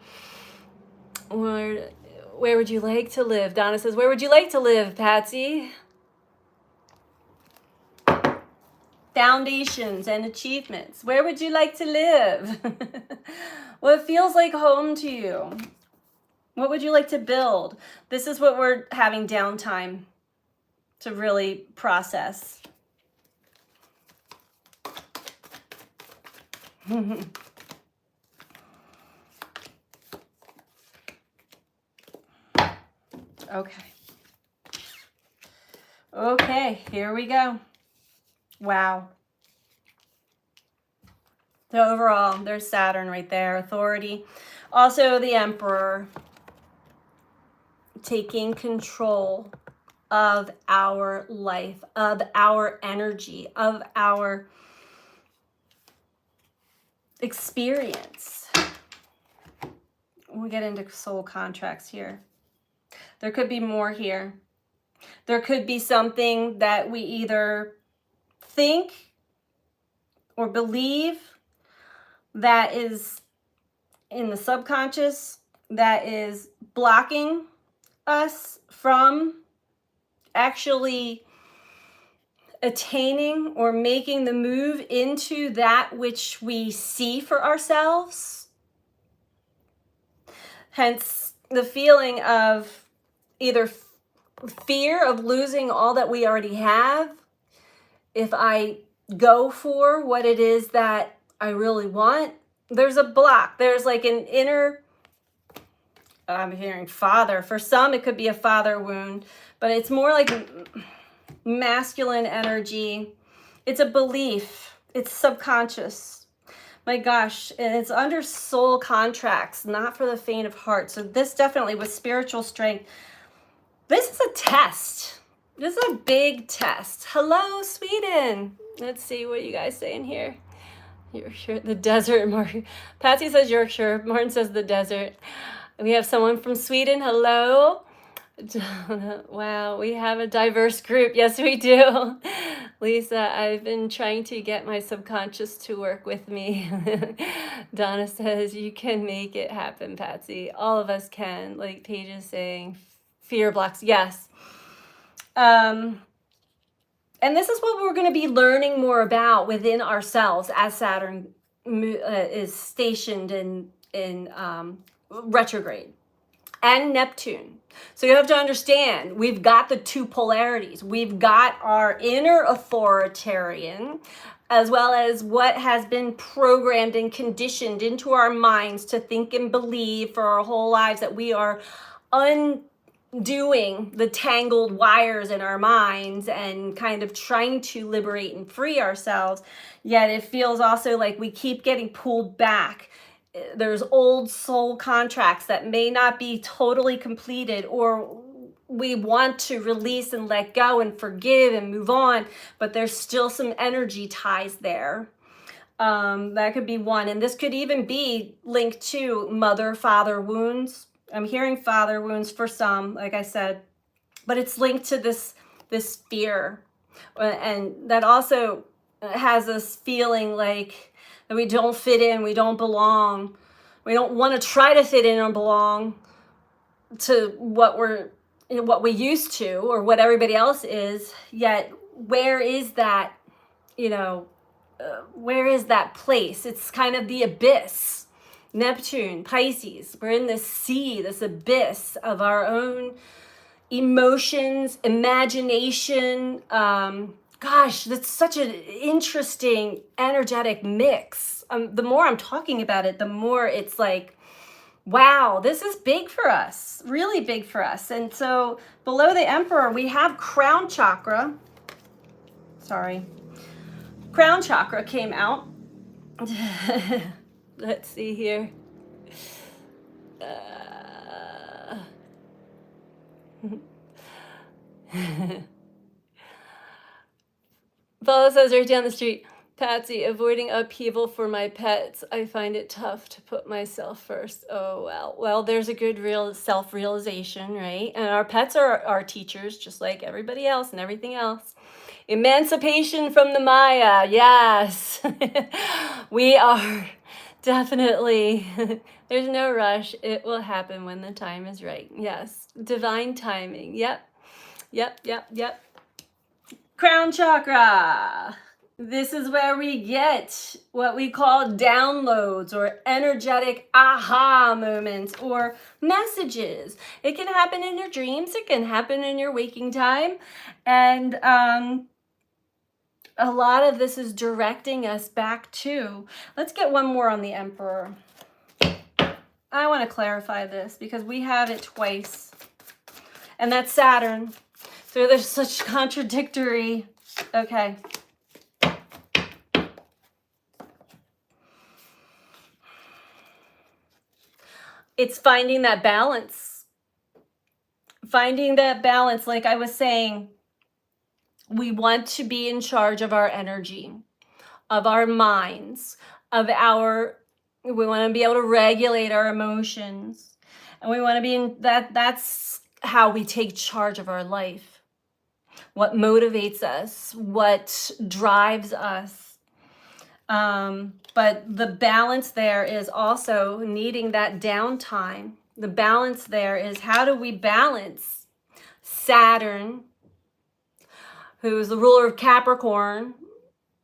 Where would you like to live? Donna says, where would you like to live, Patsy? Foundations and achievements. Where would you like to live? What feels like home to you? What would you like to build? This is what we're having downtime to really process. Okay, here we go. Wow. So overall, there's Saturn right there, authority. Also the Emperor, taking control of our life, of our energy, of our experience. We'll get into soul contracts here. There could be more here. There could be something that we either think or believe that is in the subconscious that is blocking us from actually attaining or making the move into that which we see for ourselves. Hence the feeling of either fear of losing all that we already have if I go for what it is that I really want. There's a block. There's like an inner, I'm hearing father. For some, it could be a father wound, but it's more like masculine energy. It's a belief. It's subconscious. My gosh, and it's under soul contracts, not for the faint of heart. So this definitely with spiritual strength, this is a test. This is a big test. Hello, Sweden. Let's see what you guys saying here. Yorkshire, the desert. Patsy says Yorkshire. Martin says the desert. We have someone from Sweden. Hello. Wow, we have a diverse group. Yes, we do. Lisa, I've been trying to get my subconscious to work with me. Donna says you can make it happen, Patsy. All of us can. Like Paige is saying, fear blocks. Yes. And this is what we're going to be learning more about within ourselves as Saturn is stationed in retrograde, and Neptune. So you have to understand, we've got the two polarities. We've got our inner authoritarian, as well as what has been programmed and conditioned into our minds to think and believe for our whole lives, that we are undoing the tangled wires in our minds and kind of trying to liberate and free ourselves. Yet it feels also like we keep getting pulled back there's old soul contracts that may not be totally completed, or we want to release and let go and forgive and move on, but there's still some energy ties there. That could be one. And this could even be linked to mother, father wounds. I'm hearing father wounds for some, like I said, but it's linked to this fear. And that also has us feeling like that we don't fit in, we don't belong. We don't want to try to fit in or belong to what we used to, or what everybody else is. Yet where is that, where is that place? It's kind of the abyss. Neptune, Pisces, we're in this sea, this abyss of our own emotions, imagination. Gosh, that's such an interesting energetic mix. The more I'm talking about it, the more it's like, wow, this is big for us, really big for us. And so below the Emperor, we have crown chakra. Crown chakra came out. Let's see here. Paula says right down the street, Patsy, avoiding upheaval for my pets. I find it tough to put myself first. Oh, well. Well, there's a good real self-realization, right? And our pets are our teachers, just like everybody else and everything else. Emancipation from the Maya. Yes. We are definitely, there's no rush. It will happen when the time is right. Yes. Divine timing. Yep. Crown chakra. This is where we get what we call downloads or energetic aha moments or messages. It can happen in your dreams. It can happen in your waking time. And a lot of this is directing us back to, let's get one more on the Emperor. I want to clarify this because we have it twice. And that's Saturn. So there's such contradictory, okay. It's finding that balance. Finding that balance, like I was saying, we want to be in charge of our energy, of our minds, we want to be able to regulate our emotions. And we want to be in that's how we take charge of our life. What motivates us, what drives us. But the balance there is also needing that downtime. The balance there is, how do we balance Saturn, who is the ruler of Capricorn,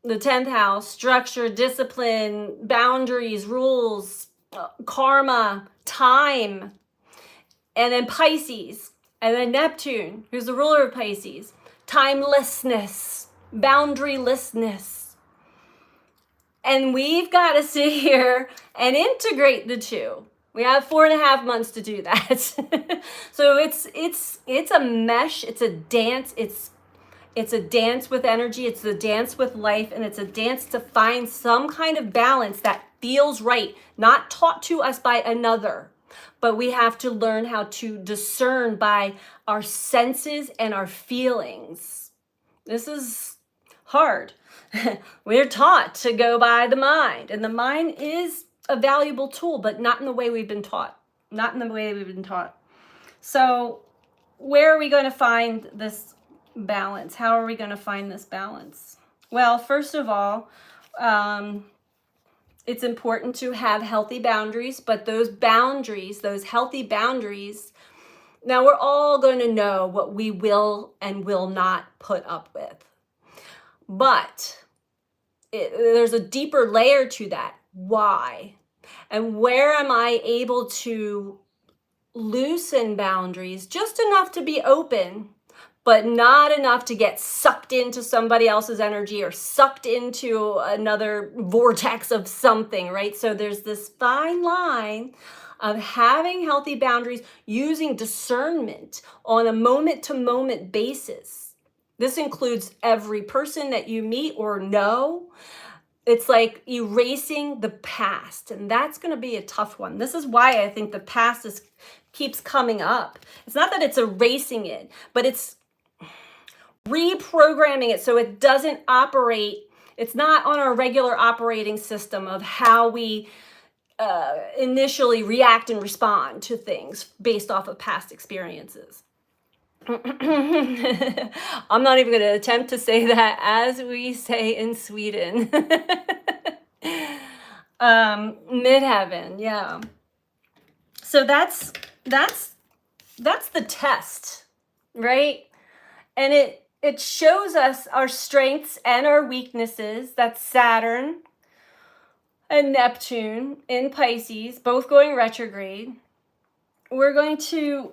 the 10th house, structure, discipline, boundaries, rules, karma, time, and then Pisces, and then Neptune, who's the ruler of Pisces, timelessness, boundarylessness. And we've got to sit here and integrate the two. We have 4.5 months to do that. So it's a mesh, it's a dance, it's a dance with energy, it's a dance with life, and it's a dance to find some kind of balance that feels right, not taught to us by another. But we have to learn how to discern by our senses and our feelings. This is hard. We're taught to go by the mind, and the mind is a valuable tool, but not in the way we've been taught. So where are we going to find this balance? How are we going to find this balance? Well, first of all, it's important to have healthy boundaries, but those healthy boundaries, now we're all going to know what we will and will not put up with. But there's a deeper layer to that. Why? And where am I able to loosen boundaries just enough to be open, but not enough to get sucked into somebody else's energy or sucked into another vortex of something, right? So there's this fine line of having healthy boundaries, using discernment on a moment-to-moment basis. This includes every person that you meet or know. It's like erasing the past, and that's going to be a tough one. This is why I think the past is keeps coming up. It's not that it's erasing it, but it's reprogramming it so it doesn't operate. It's not on our regular operating system of how we initially react and respond to things based off of past experiences. I'm not even going to attempt to say that as we say in Sweden. Midheaven, yeah. So that's the test, right? And it shows us our strengths and our weaknesses. That's Saturn and Neptune in Pisces, both going retrograde. We're going to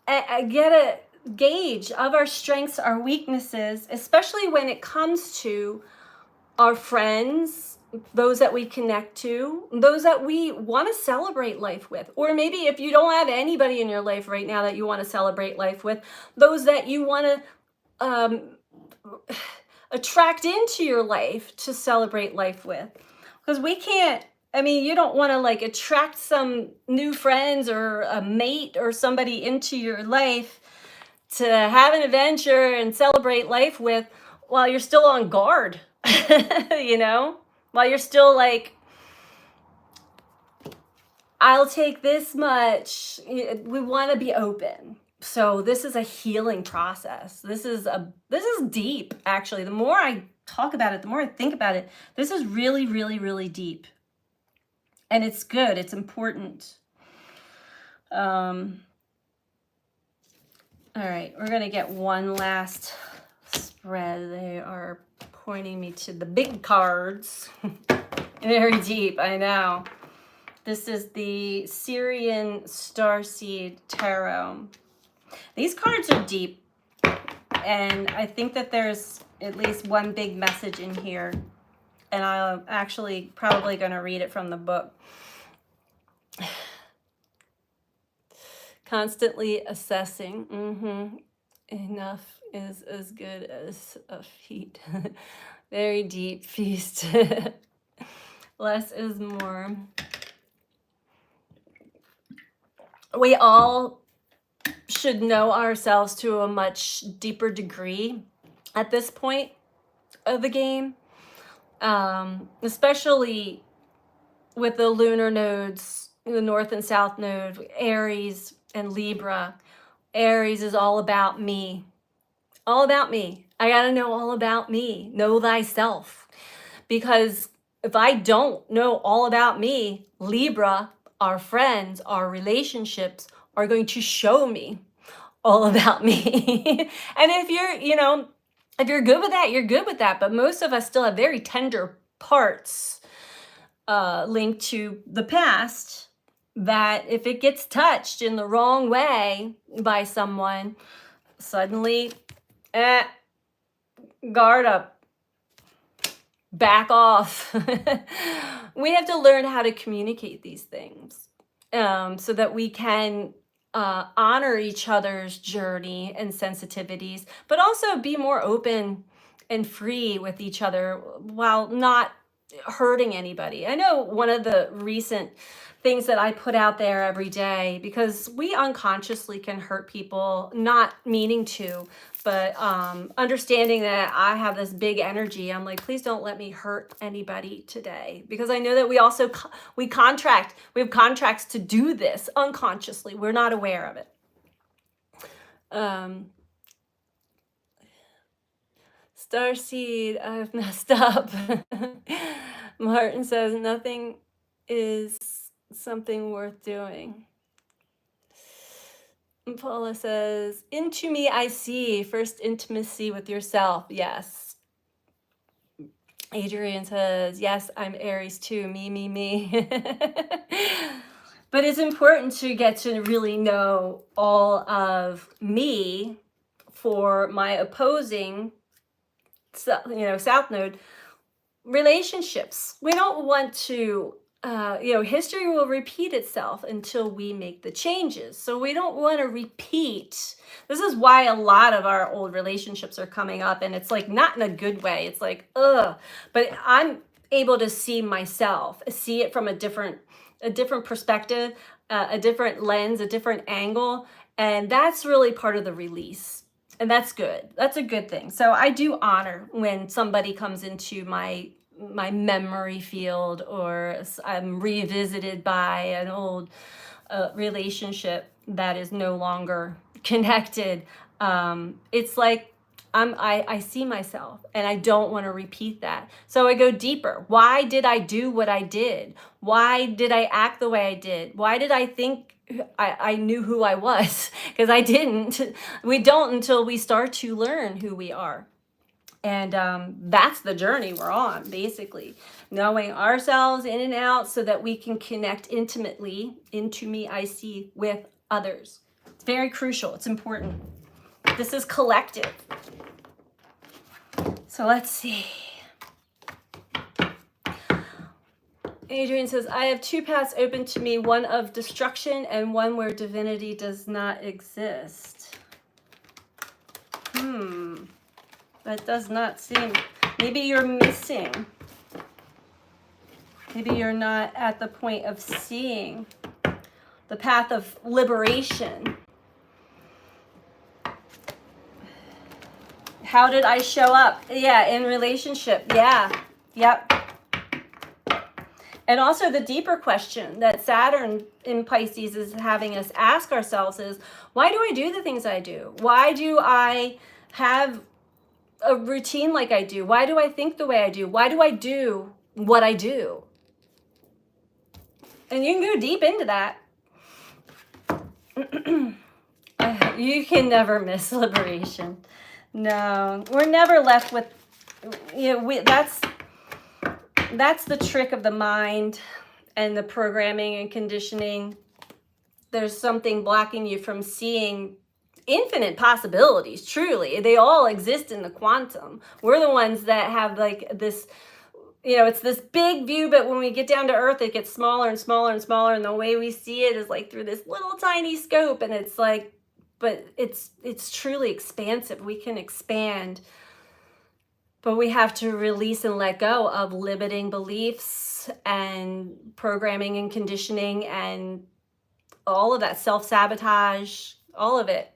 get a gauge of our strengths, our weaknesses, especially when it comes to our friends, those that we connect to, those that we want to celebrate life with. Or maybe if you don't have anybody in your life right now that you want to celebrate life with, those that you want to attract into your life to celebrate life with. Because we can't, I mean, you don't want to like attract some new friends or a mate or somebody into your life to have an adventure and celebrate life with while you're still on guard, you know, while you're still like, I'll take this much. We want to be open. So this is a healing process. This is deep, actually. The more I talk about it, the more I think about it, this is really, really, really deep. And it's good. It's important. All right, we're going to get one last spread. They are pointing me to the big cards. Very deep, I know. This is the Syrian Starseed Tarot. These cards are deep, and I think that there's at least one big message in here, and I'm actually probably going to read it from the book. Constantly assessing. Enough is as good as a feat. Very deep feast. Less is more. We all should know ourselves to a much deeper degree at this point of the game, especially with the lunar nodes, the North and South node, Aries and Libra. Aries is all about me. All about me. I got to know all about me. Know thyself. Because if I don't know all about me, Libra, our friends, our relationships are going to show me all about me. And if you're good with that, you're good with that. But most of us still have very tender parts linked to the past that if it gets touched in the wrong way by someone, suddenly, guard up, back off. We have to learn how to communicate these things so that we can honor each other's journey and sensitivities, but also be more open and free with each other while not hurting anybody. I know one of the recent things that I put out there every day, because we unconsciously can hurt people, not meaning to, but understanding that I have this big energy. I'm like, please don't let me hurt anybody today, because I know that we also we have contracts to do this unconsciously. We're not aware of it. Starseed, I've messed up. Martin says nothing is something worth doing. And Paula says, into me I see, first intimacy with yourself. Yes. Adrian says, yes, I'm Aries too. Me. But it's important to get to really know all of me for my opposing, South Node relationships. We don't want to, history will repeat itself until we make the changes. So we don't want to repeat. This is why a lot of our old relationships are coming up, and it's like not in a good way. It's like, ugh. But able to see myself, see it from a different perspective, a different lens, a different angle. And that's really part of the release. And that's good. That's a good thing. So I do honor when somebody comes into my memory field, or I'm revisited by an old relationship that is no longer connected. It's like I see myself and I don't want to repeat that. So I go deeper. Why did I do what I did? Why did I act the way I did? Why did I think I knew who I was? Because I didn't. We don't until we start to learn who we are. And that's the journey we're on, basically. Knowing ourselves in and out so that we can connect intimately, into me, I see, with others. It's very crucial. It's important. This is collective. So let's see. Adrian says, I have two paths open to me, one of destruction and one where divinity does not exist. That does not seem, maybe you're missing. Maybe you're not at the point of seeing the path of liberation. How did I show up? Yeah, in relationship. Yeah, yep. And also the deeper question that Saturn in Pisces is having us ask ourselves is, why do I do the things I do? Why do I have a routine like I do? Why do I think the way I do? Why do I do what I do? And you can go deep into that. You can never miss liberation. No, we're never left with, that's the trick of the mind and the programming and conditioning. There's something blocking you from seeing infinite possibilities. Truly, they all exist in the quantum. We're the ones that have like this, it's this big view, but when we get down to earth, it gets smaller and smaller and smaller, and the way we see it is like through this little tiny scope, and it's like, but it's truly expansive. We can expand, but we have to release and let go of limiting beliefs and programming and conditioning and all of that self-sabotage, all of it.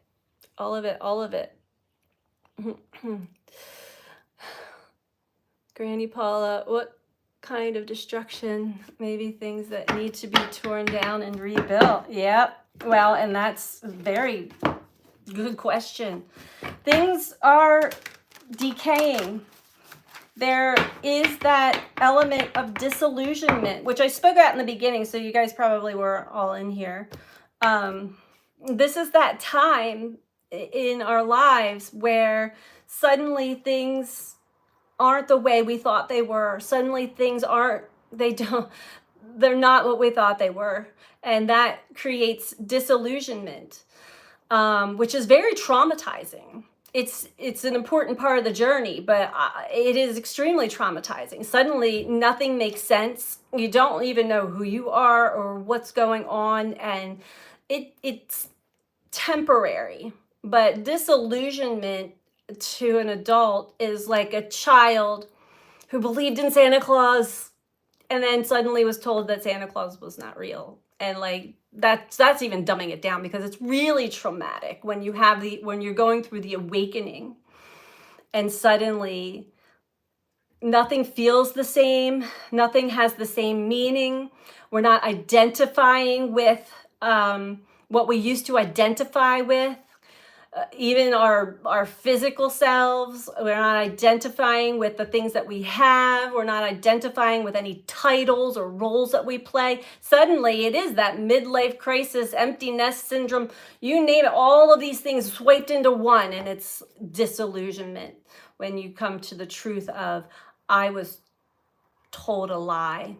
Granny Paula, what kind of destruction? Maybe things that need to be torn down and rebuilt. Yep. Well, and that's a very good question. Things are decaying. There is that element of disillusionment, which I spoke about in the beginning, so you guys probably were all in here. This is that time in our lives where suddenly things aren't the way we thought they were. Suddenly things they're not what we thought they were. And that creates disillusionment, which is very traumatizing. It's an important part of the journey, but it is extremely traumatizing. Suddenly nothing makes sense. You don't even know who you are or what's going on, and it's temporary. But disillusionment to an adult is like a child who believed in Santa Claus and then suddenly was told that Santa Claus was not real. And like that's even dumbing it down, because it's really traumatic when you're going through the awakening and suddenly nothing feels the same, nothing has the same meaning. We're not identifying with what we used to identify with. Even our physical selves, we're not identifying with the things that we have. We're not identifying with any titles or roles that we play. Suddenly, it is that midlife crisis, empty nest syndrome, you name it, all of these things swiped into one, and it's disillusionment when you come to the truth of, I was told a lie.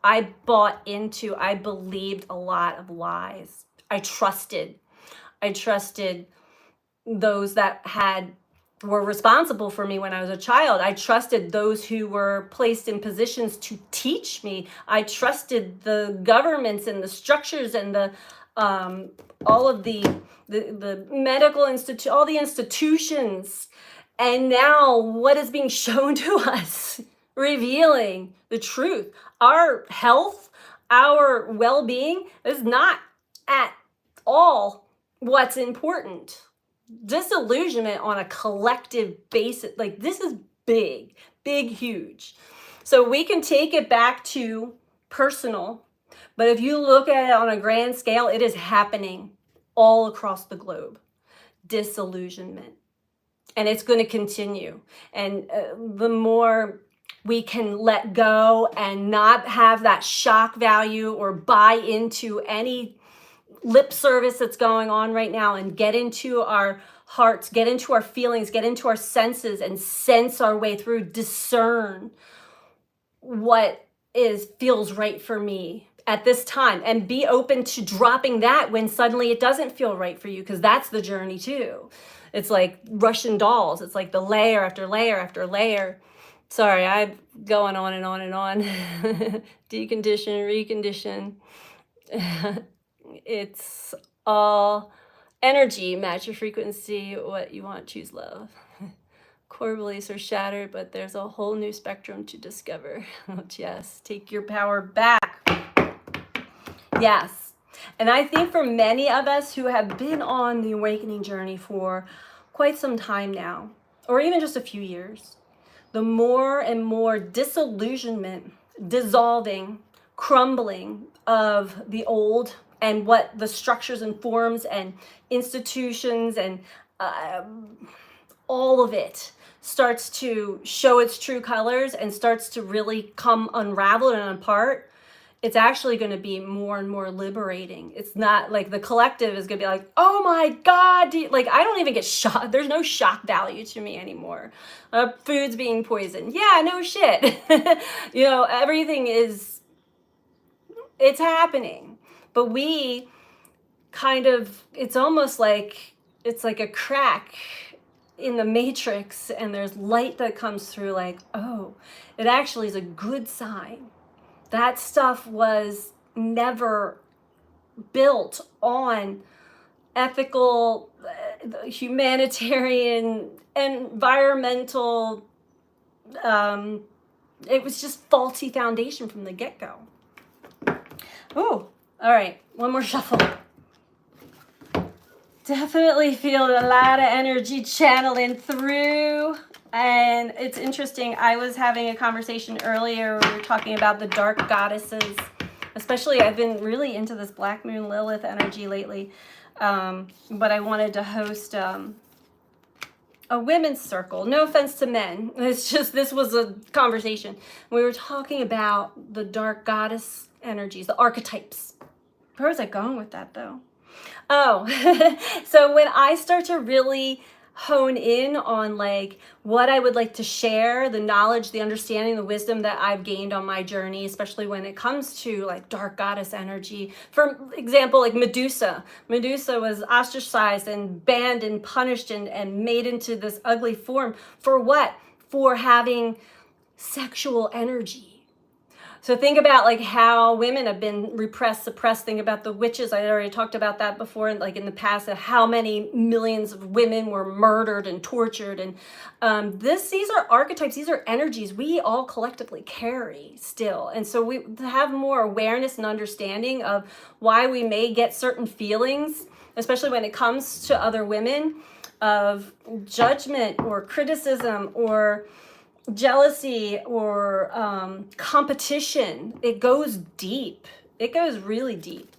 I believed a lot of lies. I trusted those that were responsible for me when I was a child. I trusted those who were placed in positions to teach me. I trusted the governments and the structures and the all of the medical institute, all the institutions. And now what is being shown to us? revealing the truth. Our health, our well-being is not at all what's important. Disillusionment on a collective basis, like this is big, big, huge. So we can take it back to personal, but if you look at it on a grand scale, it is happening all across the globe. Disillusionment. And it's going to continue. And the more we can let go and not have that shock value or buy into any lip service that's going on right now, and get into our hearts, get into our feelings, get into our senses, and sense our way through, discern what feels right for me at this time, and be open to dropping that when suddenly it doesn't feel right for you, because that's the journey too. It's like Russian dolls. It's like the layer after layer after layer. Sorry, I'm going on and on and on. Decondition, recondition. It's all energy. Match your frequency. What you want, choose love. Core beliefs are shattered, but there's a whole new spectrum to discover. Yes, take your power back. Yes. And I think for many of us who have been on the awakening journey for quite some time now, or even just a few years, the more and more disillusionment, dissolving, crumbling of the old and what the structures and forms and institutions and all of it starts to show its true colors and starts to really come unraveled and apart, it's actually going to be more and more liberating. It's not like the collective is going to be like, oh my God, like I don't even get shocked. There's no shock value to me anymore. Food's being poisoned. Yeah, no shit. Everything it's happening. But we kind of, it's almost like, it's like a crack in the matrix, and there's light that comes through, like, oh, it actually is a good sign. That stuff was never built on ethical, humanitarian, environmental, it was just faulty foundation from the get-go. Oh, all right, one more shuffle. Definitely feel a lot of energy channeling through. And it's interesting, I was having a conversation earlier where we were talking about the dark goddesses. Especially, I've been really into this Black Moon Lilith energy lately. But I wanted to host a women's circle. No offense to men. It's just, this was a conversation. We were talking about the dark goddess energies, the archetypes. Where was I going with that though? Oh, so when I start to really hone in on like what I would like to share, the knowledge, the understanding, the wisdom that I've gained on my journey, especially when it comes to like dark goddess energy. For example, like Medusa. Medusa was ostracized and banned and punished and made into this ugly form. For what? For having sexual energy. So think about like how women have been repressed, suppressed. Think about the witches. I already talked about that before, like in the past, of how many millions of women were murdered and tortured. And these are archetypes. These are energies we all collectively carry still. And so we have more awareness and understanding of why we may get certain feelings, especially when it comes to other women, of judgment or criticism or jealousy or competition. It goes deep. It goes really deep.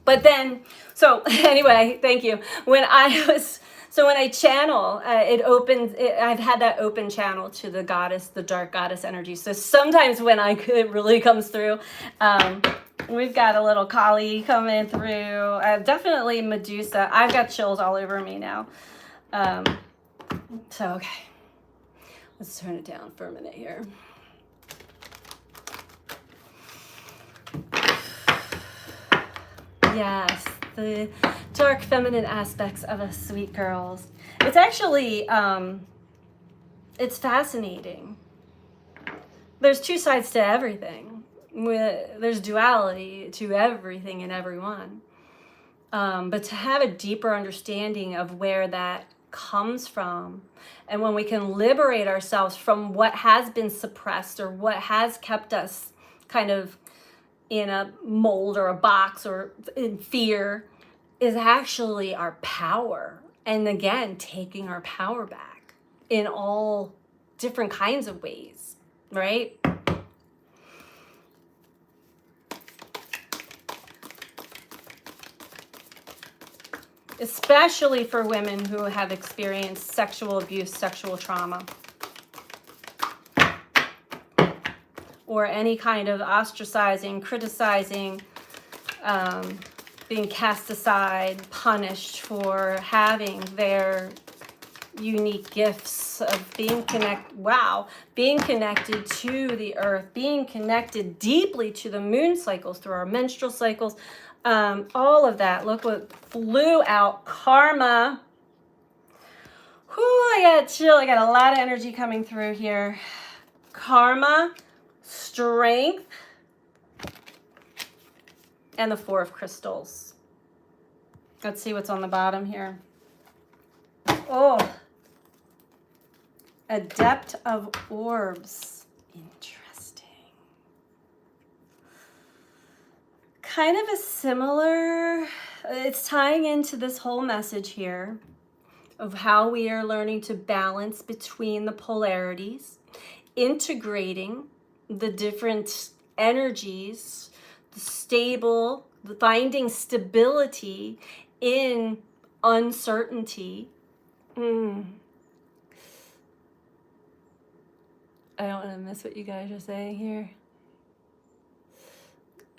But then, so anyway, thank you. When I channel, it opens, I've had that open channel to the goddess, the dark goddess energy. So sometimes when it really comes through, we've got a little Kali coming through. Definitely Medusa. I've got chills all over me now. So, okay, let's turn it down for a minute here. Yes, the dark feminine aspects of us sweet girls. It's actually, it's fascinating. There's two sides to everything. There's duality to everything and everyone. But to have a deeper understanding of where that comes from. And when we can liberate ourselves from what has been suppressed or what has kept us kind of in a mold or a box or in fear, is actually our power. And again, taking our power back in all different kinds of ways, right? Especially for women who have experienced sexual abuse, sexual trauma, or any kind of ostracizing, criticizing, being cast aside, punished for having their unique gifts of being connected to the earth, being connected deeply to the moon cycles through our menstrual cycles, all of that. Look what flew out. Karma. Whew, I got chill. I got a lot of energy coming through here. Karma, strength, and the Four of Crystals. Let's see what's on the bottom here. Oh, Adept of Orbs. Interesting. Kind of a similar, it's tying into this whole message here of how we are learning to balance between the polarities, integrating the different energies, finding stability in uncertainty. I don't want to miss what you guys are saying here.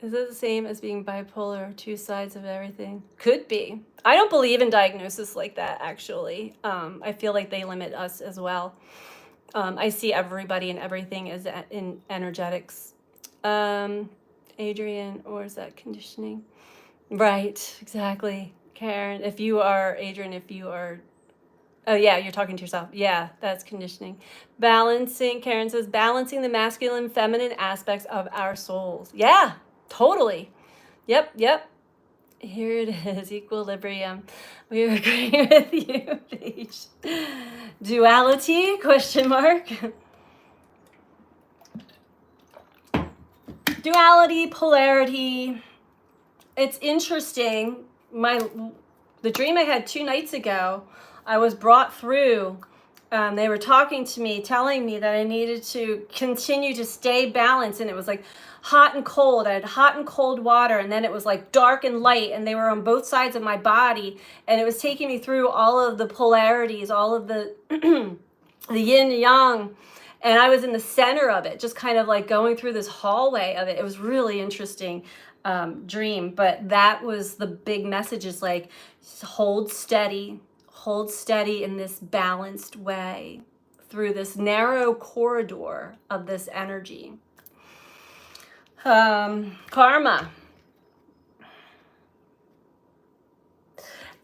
Is it the same as being bipolar, two sides of everything? Could be. I don't believe in diagnosis like that, actually. I feel like they limit us as well. I see everybody and everything as in energetics. Adrian, or is that conditioning? Right, exactly. Karen, if you are, Adrian, oh yeah, you're talking to yourself. Yeah, that's conditioning. Balancing, Karen says, balancing the masculine, feminine aspects of our souls. Yeah, totally. Yep. Here it is, equilibrium. We agree with you, Paige. Duality, question mark. Duality, polarity. It's interesting. The dream I had 2 nights ago, I was brought through. They were talking to me, telling me that I needed to continue to stay balanced, and it was like hot and cold. I had hot and cold water, and then it was like dark and light, and they were on both sides of my body, and it was taking me through all of the polarities, all of the the yin and yang, and I was in the center of it, just kind of like going through this hallway of it. It was really interesting dream, but that was the big message, is like hold steady in this balanced way through this narrow corridor of this energy. Karma.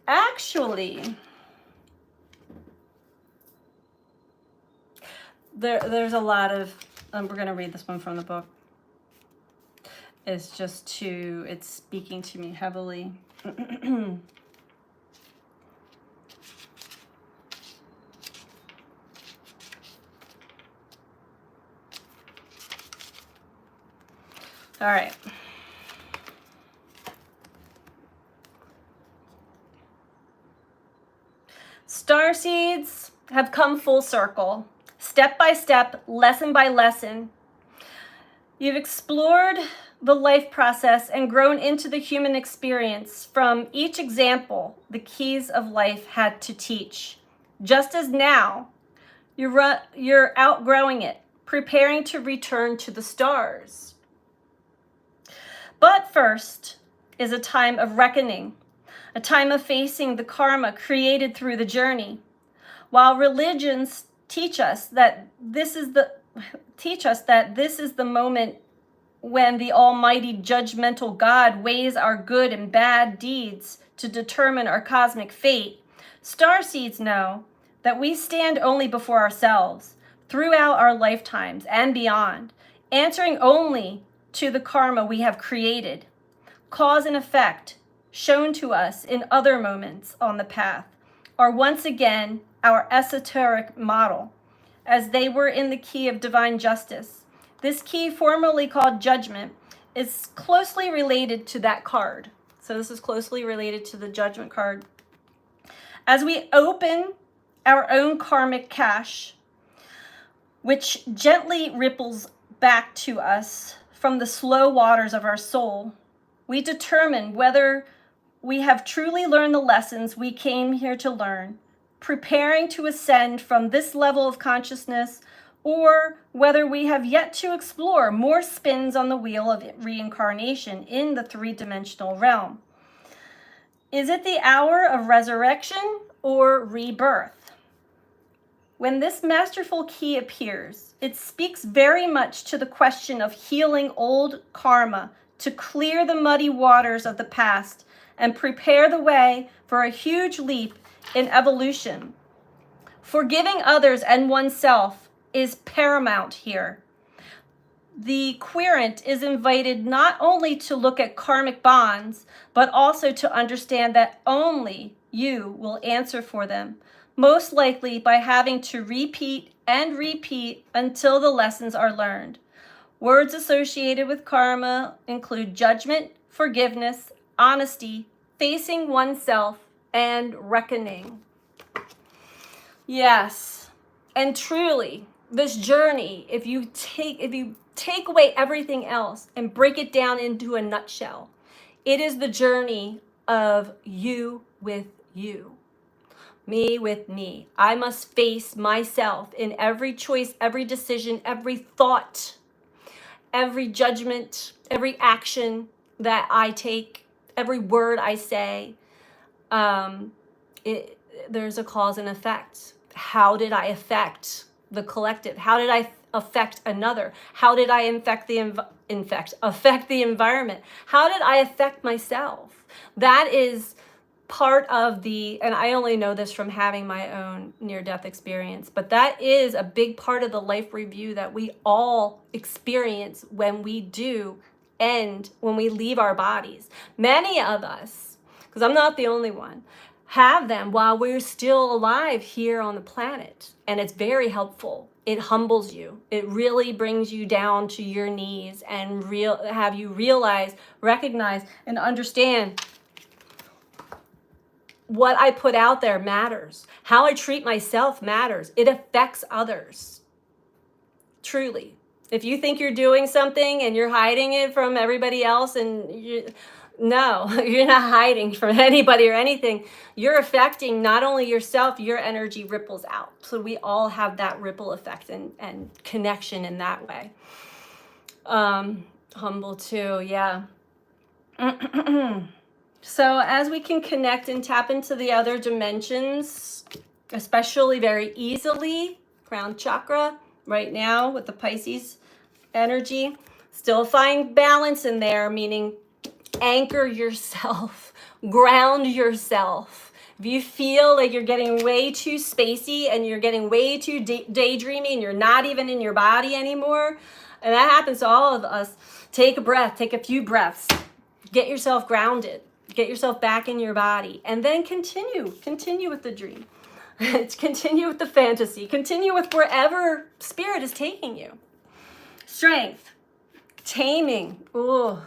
Actually, there's a lot of, we're going to read this one from the book. It's speaking to me heavily. All right. Starseeds have come full circle, step by step, lesson by lesson. You've explored the life process and grown into the human experience. From each example, the keys of life had to teach. Just as now, you're outgrowing it, preparing to return to the stars. But first is a time of reckoning, a time of facing the karma created through the journey. While religions teach us that this is the moment when the almighty judgmental God weighs our good and bad deeds to determine our cosmic fate, starseeds know that we stand only before ourselves throughout our lifetimes and beyond, answering only to the karma we have created, cause and effect shown to us in other moments on the path, are once again our esoteric model, as they were in the key of divine justice. This key, formerly called judgment, is closely related to that card. So this is closely related to the judgment card. As we open our own karmic cache, which gently ripples back to us from the slow waters of our soul, we determine whether we have truly learned the lessons we came here to learn, preparing to ascend from this level of consciousness, or whether we have yet to explore more spins on the wheel of reincarnation in the three-dimensional realm. Is it the hour of resurrection or rebirth? When this masterful key appears, it speaks very much to the question of healing old karma to clear the muddy waters of the past and prepare the way for a huge leap in evolution. Forgiving others and oneself is paramount here. The querent is invited not only to look at karmic bonds, but also to understand that only you will answer for them, most likely by having to repeat and repeat until the lessons are learned. Words associated with karma include judgment, forgiveness, honesty, facing oneself, and reckoning. Yes, and truly, this journey, if you take away everything else and break it down into a nutshell, it is the journey of you with you. Me with me. I must face myself in every choice, every decision, every thought, every judgment, every action that I take, every word I say. There's a cause and effect. How did I affect the collective? How did I affect another? How did I affect the environment? How did I affect myself? That is part of and I only know this from having my own near-death experience, but that is a big part of the life review that we all experience when we do end, when we leave our bodies. Many of us, because I'm not the only one, have them while we're still alive here on the planet, and it's very helpful. It humbles you. It really brings you down to your knees and have you realize, recognize, and understand what I put out there matters. How I treat myself matters. It affects others. Truly. If you think you're doing something and you're hiding it from everybody else, no, you're not hiding from anybody or anything. You're affecting not only yourself, your energy ripples out. So we all have that ripple effect and connection in that way. Humble too, yeah. So as we can connect and tap into the other dimensions, especially very easily, crown chakra right now with the Pisces energy, still find balance in there, meaning anchor yourself, ground yourself. If you feel like you're getting way too spacey and you're getting way too daydreamy and you're not even in your body anymore, and that happens to all of us, take a breath, take a few breaths, get yourself grounded. Get yourself back in your body, and then continue with the dream. Continue with the fantasy. Continue with wherever spirit is taking you. Strength, taming. Ooh,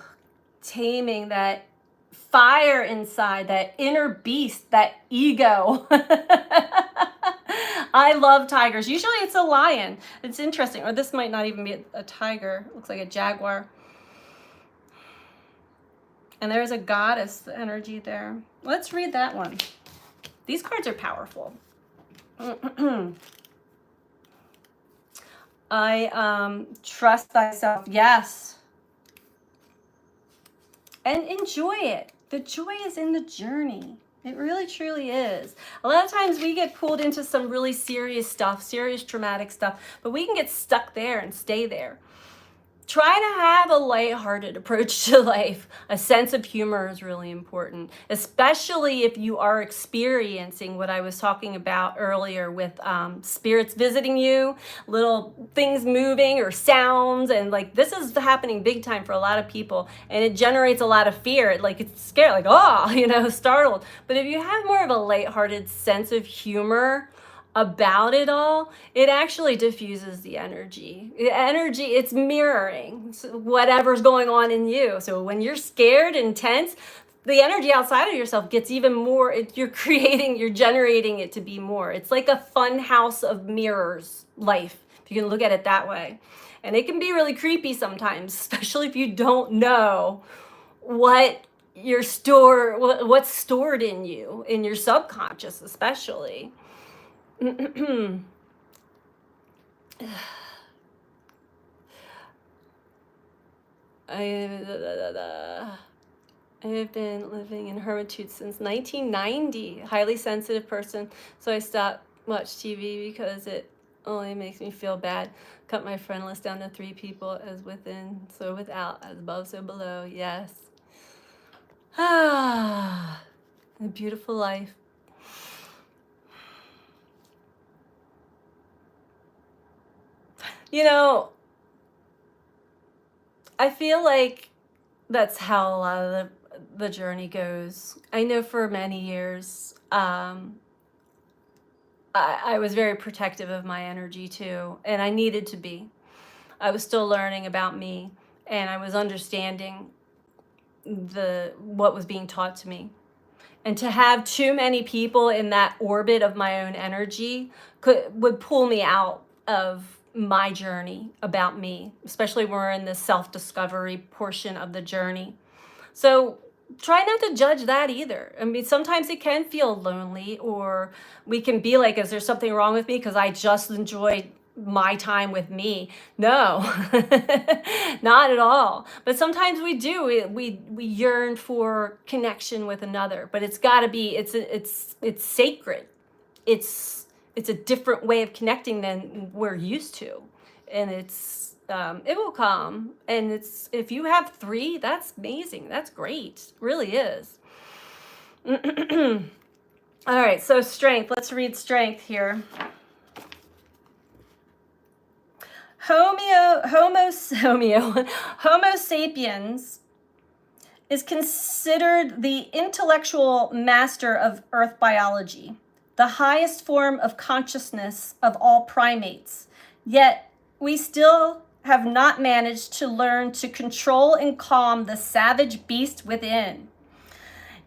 taming that fire inside, that inner beast, that ego. I love tigers. Usually it's a lion. It's interesting. Or this might not even be a tiger. It looks like a jaguar. And there's a goddess energy there. Let's read that one. These cards are powerful. I trust thyself. Yes. And enjoy it. The joy is in the journey. It really, truly is. A lot of times we get pulled into some really serious stuff, serious traumatic stuff, but we can get stuck there and stay there. try to have a lighthearted approach to life. A sense of humor is really important, especially if you are experiencing what I was talking about earlier with spirits visiting you, little things moving or sounds. And like, this is happening big time for a lot of people, and it generates a lot of fear. Like, it's scary, like, oh, startled. But if you have more of a lighthearted sense of humor about it all, it actually diffuses the energy. It's mirroring whatever's going on in you. So when you're scared and tense, the energy outside of yourself gets even more. You're generating it to be more. It's like a fun house of mirrors life, if you can look at it that way. And it can be really creepy sometimes, especially if you don't know what's stored in you, in your subconscious especially. I have been living in hermitude since 1990. Highly sensitive person, so I stopped watch TV because it only makes me feel bad. Cut my friend list down to 3 people, as within, so without, as above, so below. Yes. A beautiful life. I feel like that's how a lot of the journey goes. I know for many years, I was very protective of my energy too, and I needed to be. I was still learning about me, and I was understanding what was being taught to me. And to have too many people in that orbit of my own energy would pull me out of my journey about me, especially when we're in the self-discovery portion of the journey. So try not to judge that either. I mean, sometimes it can feel lonely, or we can be like, is there something wrong with me because I just enjoyed my time with me? No, not at all. But sometimes we do. We yearn for connection with another, but it's got to be, it's sacred. It's a different way of connecting than we're used to, and it will come. And if you have 3, that's amazing. That's great. It really is. All right, so strength. Let's read strength here. Homo sapiens is considered the intellectual master of earth biology, the highest form of consciousness of all primates. Yet we still have not managed to learn to control and calm the savage beast within.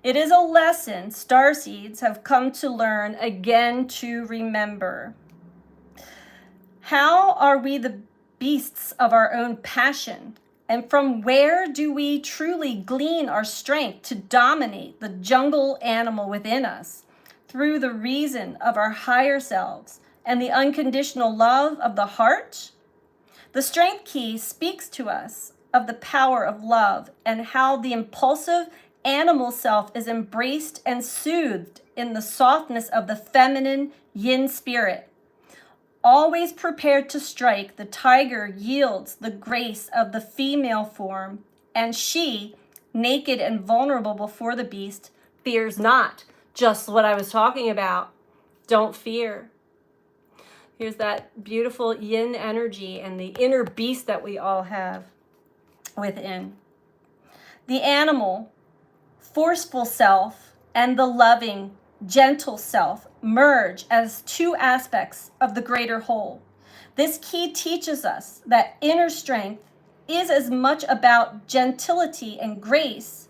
It is a lesson starseeds have come to learn, again to remember. How are we the beasts of our own passion? And from where do we truly glean our strength to dominate the jungle animal within us? Through the reason of our higher selves and the unconditional love of the heart? The strength key speaks to us of the power of love and how the impulsive animal self is embraced and soothed in the softness of the feminine yin spirit. Always prepared to strike, the tiger yields the grace of the female form, and she, naked and vulnerable before the beast, fears not. Just what I was talking about. Don't fear. Here's that beautiful yin energy and the inner beast that we all have within. The animal, forceful self, and the loving, gentle self merge as 2 aspects of the greater whole. This key teaches us that inner strength is as much about gentility and grace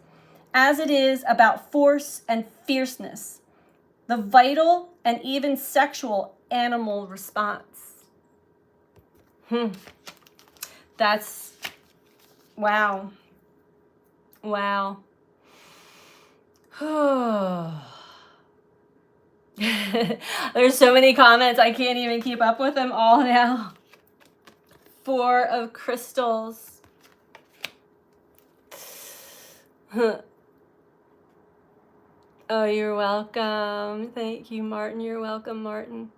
as it is about force and fierceness, the vital and even sexual animal response. That's, wow. Wow. There's so many comments, I can't even keep up with them all now. 4 of crystals. Oh, you're welcome. Thank you, Martin. You're welcome, Martin.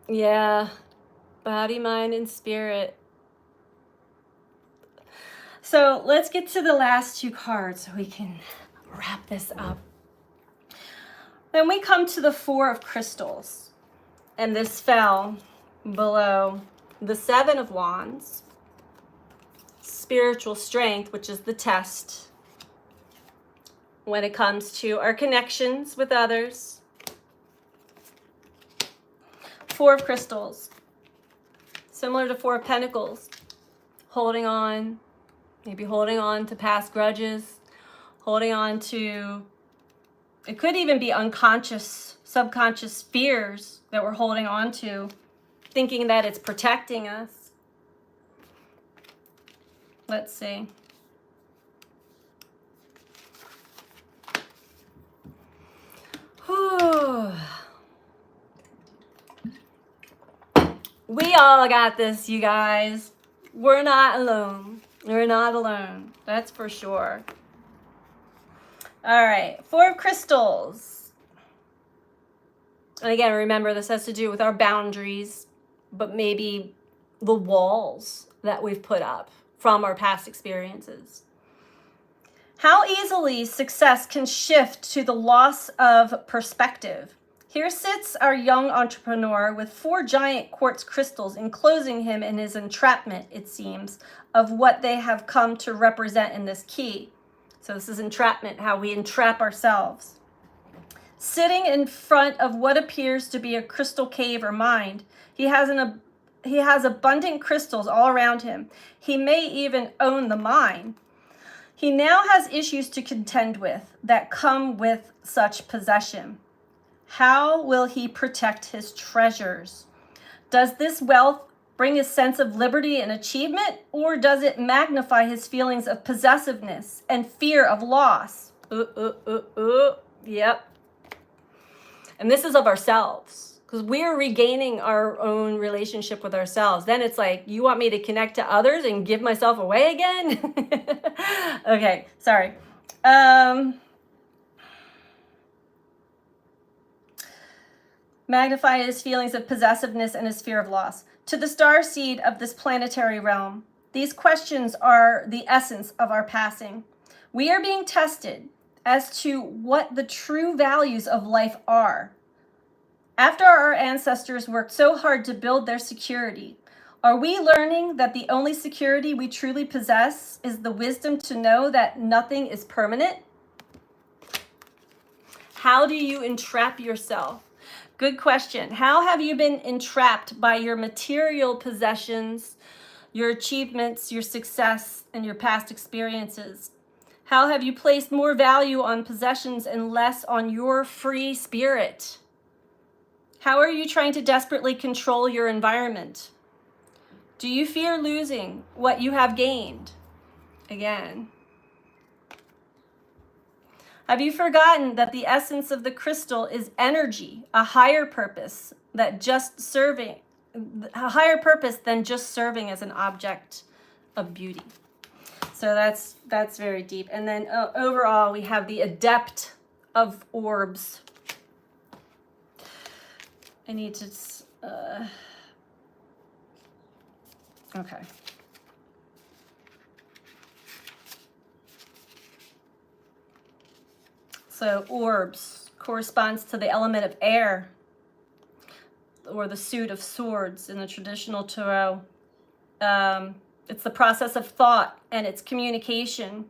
Yeah. Body, mind, and spirit. So let's get to the last two cards so we can wrap this up. Then we come to the Four of Crystals, and this fell below the Seven of Wands, spiritual strength, which is the test when it comes to our connections with others. Four of Crystals, similar to Four of Pentacles, holding on, maybe holding on to past grudges, holding on to, it could even be unconscious, subconscious fears that we're holding on to, thinking that it's protecting us. Let's see. Whew. We all got this, you guys. We're not alone. We're not alone. That's for sure. All right. Four of Crystals. And again, remember, this has to do with our boundaries, but maybe the walls that we've put up from our past experiences. How easily success can shift to the loss of perspective. Here sits our young entrepreneur with 4 giant quartz crystals enclosing him in his entrapment, it seems, of what they have come to represent in this key. So this is entrapment, how we entrap ourselves. Sitting in front of what appears to be a crystal cave or mind, he has abundant crystals all around him. He may even own the mine. He now has issues to contend with that come with such possession. How will he protect his treasures? Does this wealth bring a sense of liberty and achievement, or does it magnify his feelings of possessiveness and fear of loss? Yep. And this is of ourselves, because we're regaining our own relationship with ourselves. Then it's like, you want me to connect to others and give myself away again? Okay, sorry. Magnify his feelings of possessiveness and his fear of loss. To the starseed of this planetary realm, these questions are the essence of our passing. We are being tested as to what the true values of life are. After our ancestors worked so hard to build their security, are we learning that the only security we truly possess is the wisdom to know that nothing is permanent? How do you entrap yourself? Good question. How have you been entrapped by your material possessions, your achievements, your success, and your past experiences? How have you placed more value on possessions and less on your free spirit? How are you trying to desperately control your environment? Do you fear losing what you have gained? Again. Have you forgotten that the essence of the crystal is energy, a higher purpose than just serving as an object of beauty? So that's very deep. And then overall, we have the Adept of Orbs. I need to, okay. So orbs corresponds to the element of air, or the suit of swords in the traditional tarot. It's the process of thought, and its communication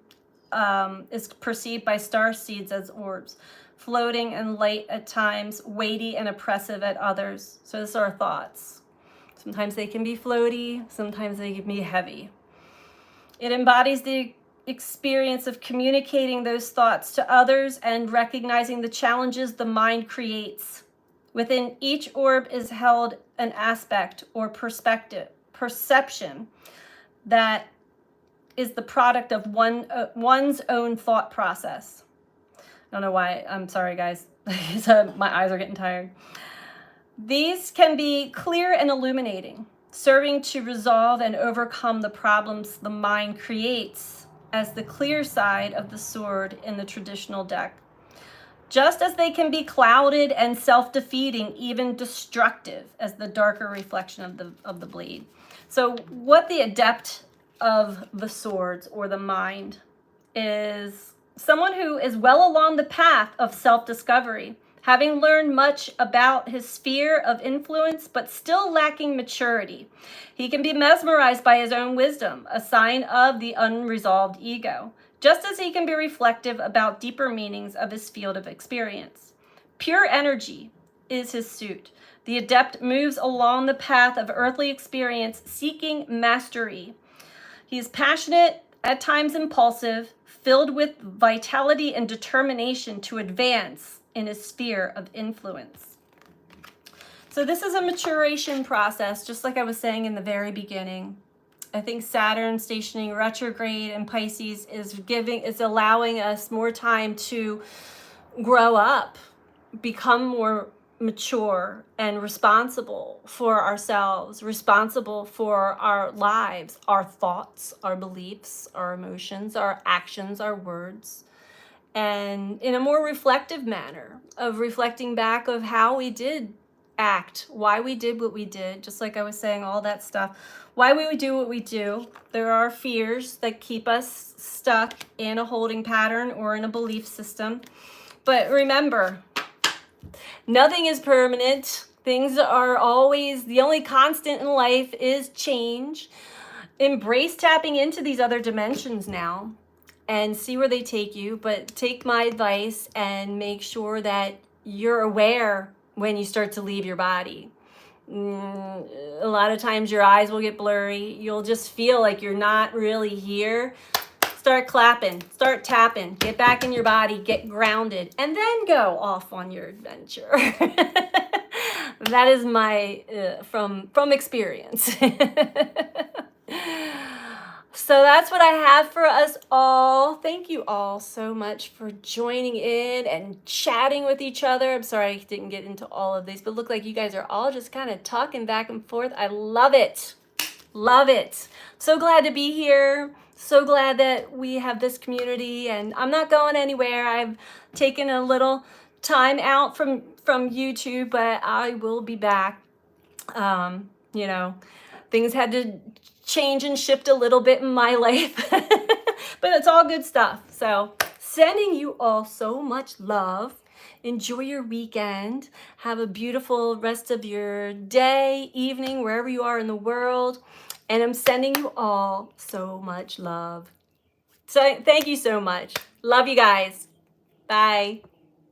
is perceived by starseeds as orbs, floating and light at times, weighty and oppressive at others. So these are our thoughts. Sometimes they can be floaty, sometimes they can be heavy. It embodies the experience of communicating those thoughts to others and recognizing the challenges the mind creates. Within each orb is held an aspect or perception that is the product of one's own thought process. I don't know why. I'm sorry, guys. My eyes are getting tired. These can be clear and illuminating, serving to resolve and overcome the problems the mind creates as the clear side of the sword in the traditional deck. Just as they can be clouded and self-defeating, even destructive as the darker reflection of the blade. So what the Adept of the Swords, or the mind, is someone who is well along the path of self-discovery, having learned much about his sphere of influence, but still lacking maturity. He can be mesmerized by his own wisdom, a sign of the unresolved ego, just as he can be reflective about deeper meanings of his field of experience. Pure energy is his suit. The adept moves along the path of earthly experience, seeking mastery. He is passionate, at times impulsive, filled with vitality and determination to advance in his sphere of influence. So this is a maturation process, just like I was saying in the very beginning. I think Saturn stationing retrograde in Pisces is allowing us more time to grow up, become more mature and responsible for ourselves, responsible for our lives, our thoughts, our beliefs, our emotions, our actions, our words, and in a more reflective manner of reflecting back of how we did act, why we did what we did, just like I was saying, all that stuff, why we would do what we do. There are fears that keep us stuck in a holding pattern or in a belief system. But remember, nothing is permanent. Things are always, the only constant in life is change. Embrace tapping into these other dimensions now and see where they take you. But take my advice and make sure that you're aware when you start to leave your body. A lot of times your eyes will get blurry. You'll just feel like you're not really here. Start clapping, start tapping, get back in your body, get grounded, and then go off on your adventure. That is my, from experience. So that's what I have for us all. Thank you all so much for joining in and chatting with each other. I'm sorry I didn't get into all of these, but look like you guys are all just kind of talking back and forth. I love it. Love it. So glad to be here. So glad that we have this community, and I'm not going anywhere. I've taken a little time out from YouTube, but I will be back. You know, things had to change and shift a little bit in my life, but it's all good stuff. So sending you all so much love. Enjoy your weekend. Have a beautiful rest of your day, evening, wherever you are in the world. And I'm sending you all so much love. So thank you so much. Love you guys. Bye.